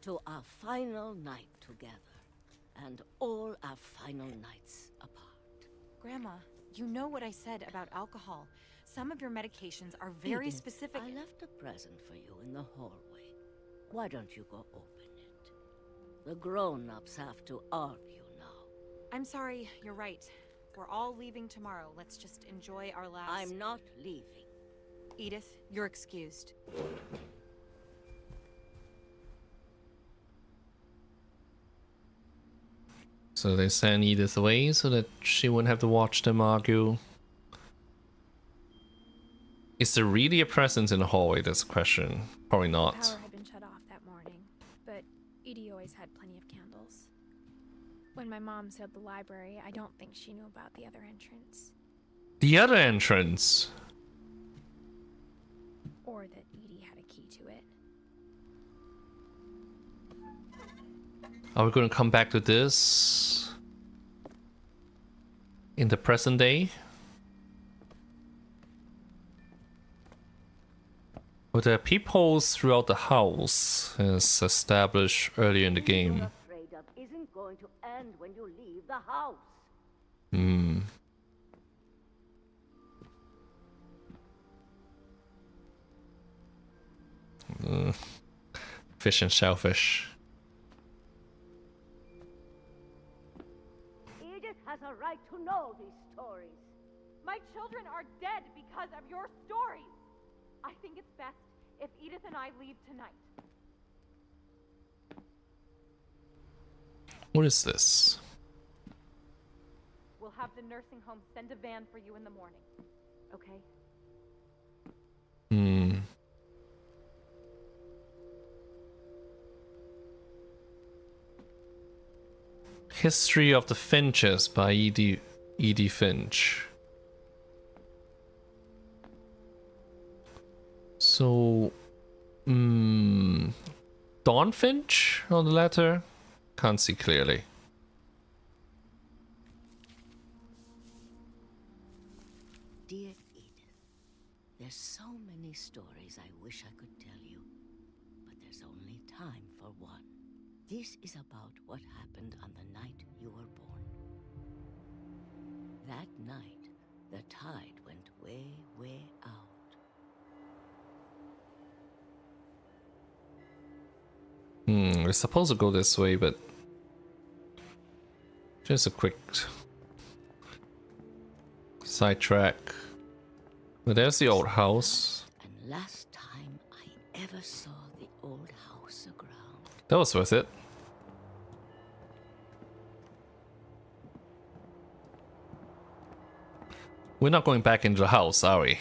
"To our final night together, and all our final nights apart." Grandma, you know what I said about alcohol. Some of your medications are very Edith, specific. I left a present for you in the hallway. Why don't you go open it? The grown-ups have to argue now. I'm sorry, you're right. We're all leaving tomorrow. Let's just enjoy our last... I'm not leaving. Edith, you're excused. So they sent Edith away so that she wouldn't have to watch them argue. Is there really a presence in the hallway? That's a question. Probably not. The power had been shut off that morning, but Edie always had plenty of candles. When my mom sealed the library, I don't think she knew about the other entrance. The other entrance? Or that Edie had a key to it. Are we going to come back to this in the present day? Well, there are peepholes throughout the house, as established earlier in the game. What you're afraid of isn't going to end when you leave the house. Fish and shellfish. Edith has a right to know these stories. My children are dead because of your stories. I think it's best if Edith and I leave tonight. What is this? We'll have the nursing home send a van for you in the morning. Okay? History of the Finches by Edie Finch. So, Dawn Finch on the letter? Can't see clearly. Dear Edith, there's so many stories I wish I could tell you, but there's only time for one. This is about what happened on the night you were born. That night, the tide went way, way out. We're supposed to go this way, but just a quick sidetrack. But there's the old house. And last time I ever saw the old house aground. That was worth it. We're not going back into the house, are we?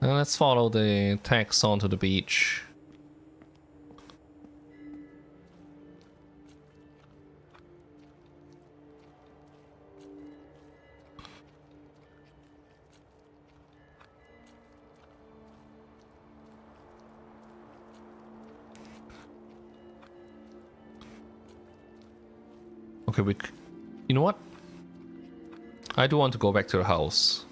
Now let's follow the text onto the beach. Okay, you know what? I do want to go back to the house.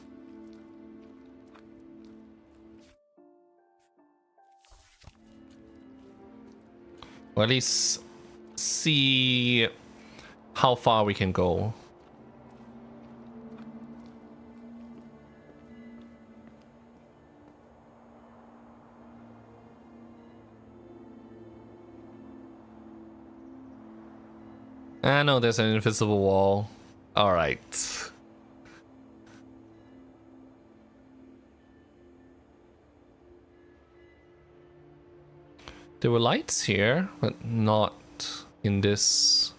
Or at least see how far we can go. I know there's an invisible wall. Alright. There were lights here, but not in this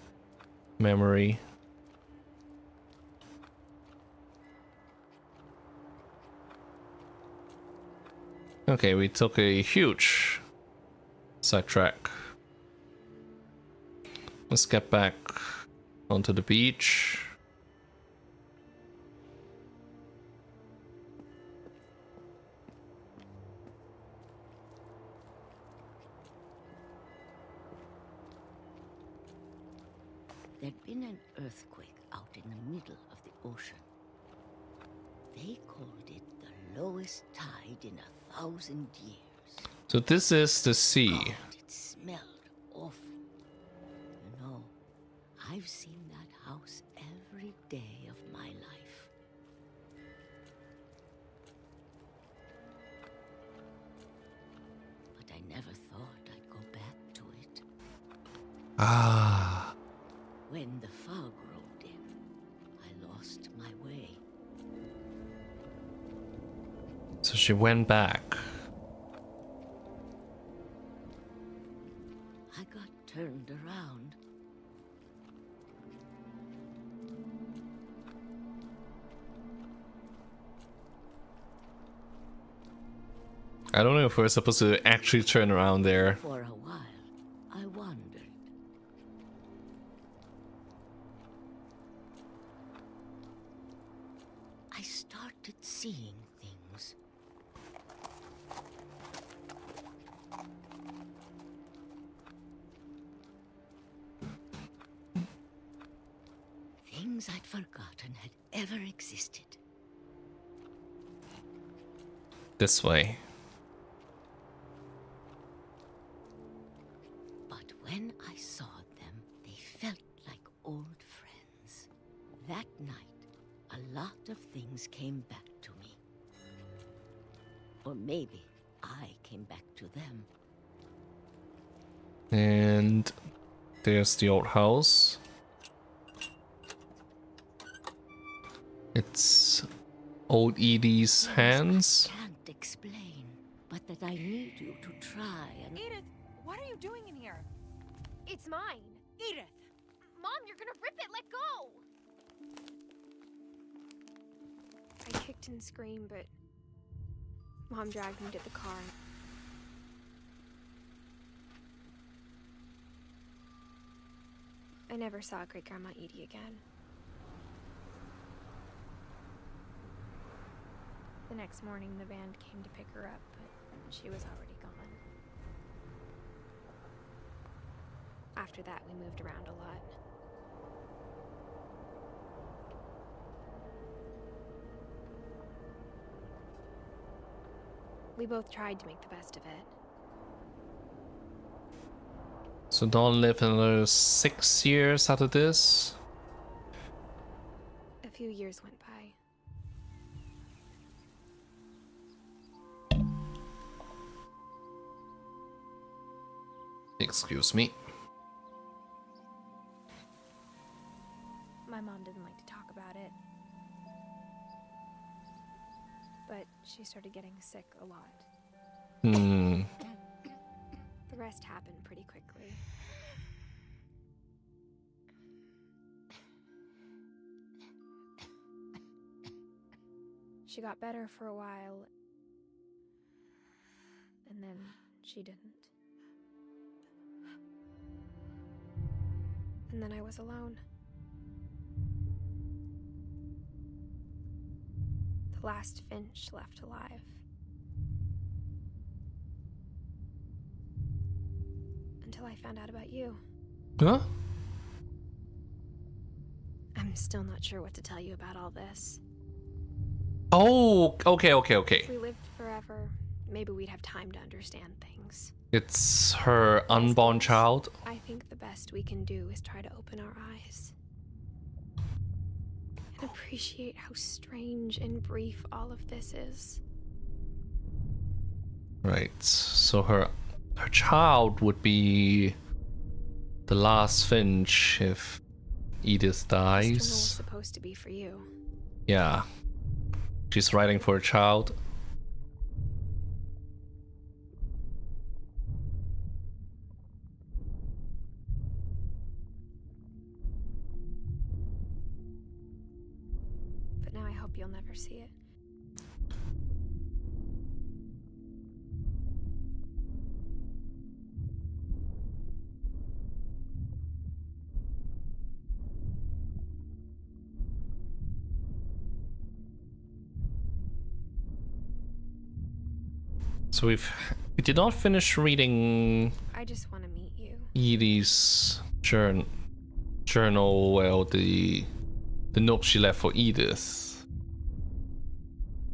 memory. Okay, we took a huge sidetrack. Let's get back onto the beach. There'd been an earthquake out in the middle of the ocean. They called it the lowest tide in 1,000 years. So this is the sea. God, it smelled awful. You know, I've seen that house every day of my life. But I never thought I'd go back to it. Ah. When the fog rolled in, I lost my way. So she went back. I got turned around. I don't know if we're supposed to actually turn around there. For a while, I wondered. I started seeing things. Things I'd forgotten had ever existed. This way. But when I saw them, they felt like old friends. That night, a lot of things came back to me. Or maybe I came back to them. And there's the old house. It's old Edie's hands. I can't explain, but that I need you to try and... Edith, what are you doing in here? It's mine. Edith! Mom, you're gonna rip it! Let go! I kicked and screamed, but Mom dragged me to the car. I never saw Great-Grandma Edie again. The next morning, the band came to pick her up, but she was already gone. After that, we moved around a lot. We both tried to make the best of it. So Dawn lived another 6 years after this? A few years went by. Excuse me. My mom didn't like to talk about it. But she started getting sick a lot. Hmm. The rest happened pretty quickly. She got better for a while, and then she didn't. And then I was alone. The last Finch left alive. Until I found out about you. Huh? I'm still not sure what to tell you about all this. Oh, okay. If we lived forever, maybe we'd have time to understand things. It's her unborn child. I think the best we can do is try to open our eyes. And appreciate how strange and brief all of this is. Right. So her child would be the last Finch if Edith This journal was dies. supposed to be for you. Yeah. She's writing for a child. But now I hope you'll never see it. So we did not finish reading I just want to meet you. Edie's journal, well, the note she left for Edith.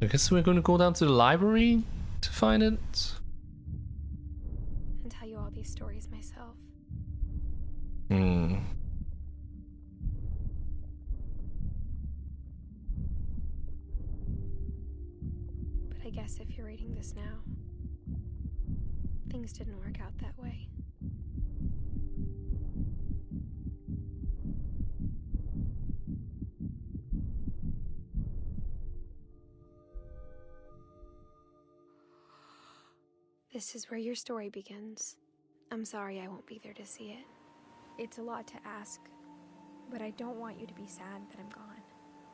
I guess we're going to go down to the library to find it. And tell you all these stories myself. Hmm. But I guess if you're reading this now, things didn't work out that way. This is where your story begins. I'm sorry I won't be there to see it. It's a lot to ask, but I don't want you to be sad that I'm gone.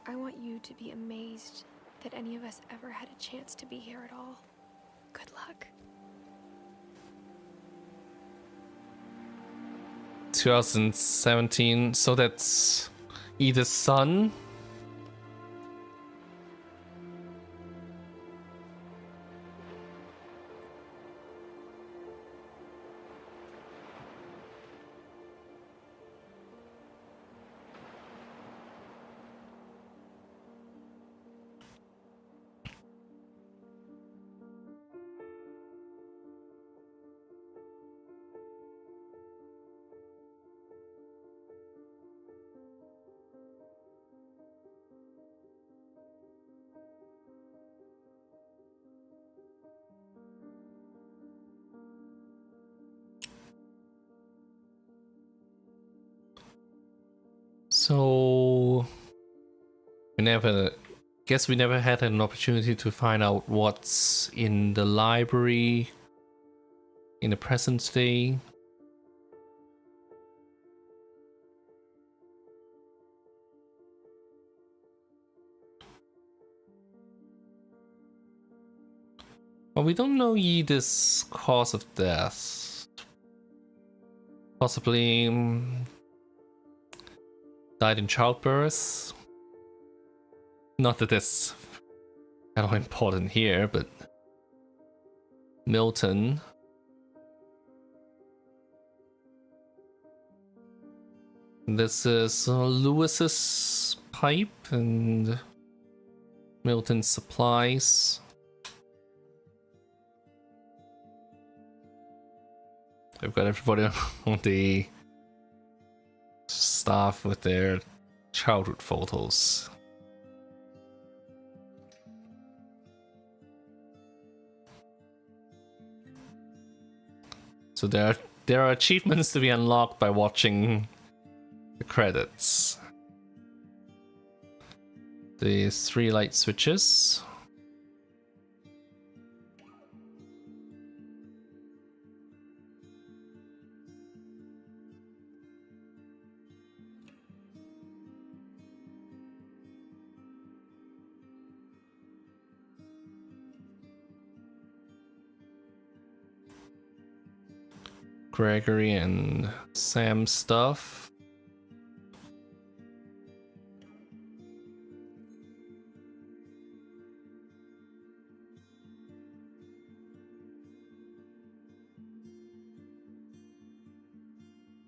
I want you to be amazed that any of us ever had a chance to be here at all. Good luck. 2017, so that's Edith's son. So we never had an opportunity to find out what's in the library in the present day. Well, we don't know Edith's cause of death. Possibly died in childbirth. Not that that's kind of important here, but Milton. This is Lewis's pipe and Milton's supplies. They've got everybody on the staff with their childhood photos. So there are achievements to be unlocked by watching the credits. The 3 light switches. Gregory and Sam stuff.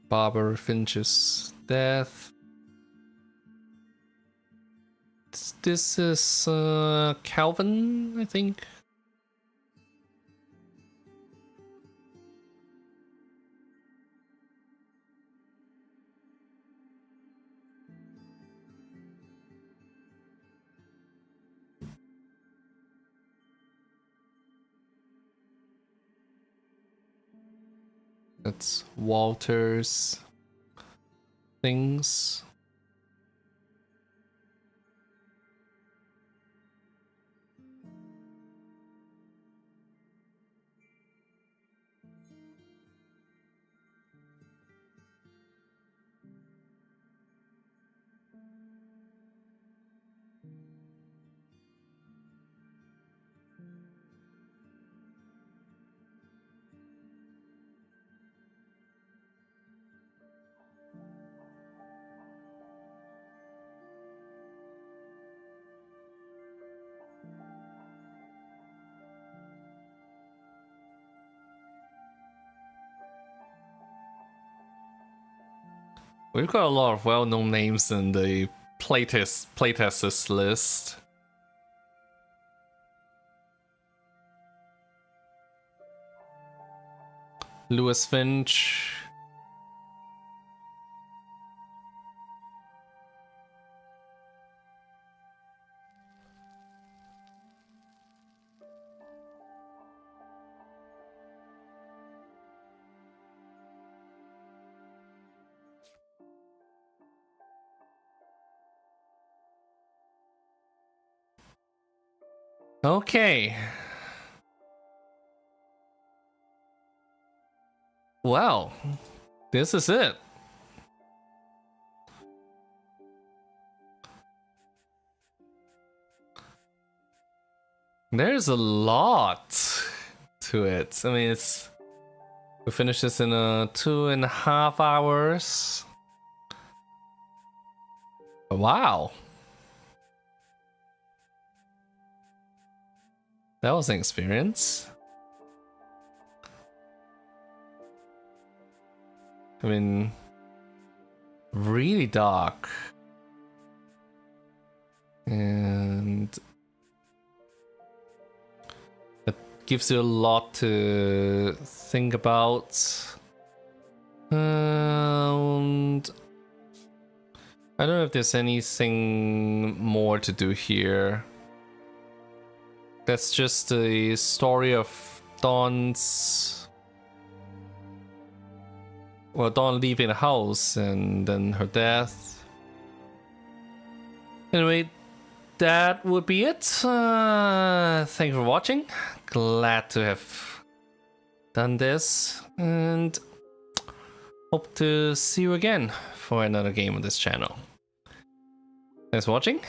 Barbara Finch's death. This is Calvin, I think. That's Walter's things. We've got a lot of well-known names in the playtesters list. Lewis Finch. Okay. Well, this is it. There's a lot to it. I mean, we finished this in 2.5 hours. Wow. That was an experience. I mean, really dark. And it gives you a lot to think about. And I don't know if there's anything more to do here. That's just the story of Dawn's... Well, Dawn leaving the house and then her death. Anyway, that would be it. Thank you for watching. Glad to have done this. And hope to see you again for another game on this channel. Thanks for watching.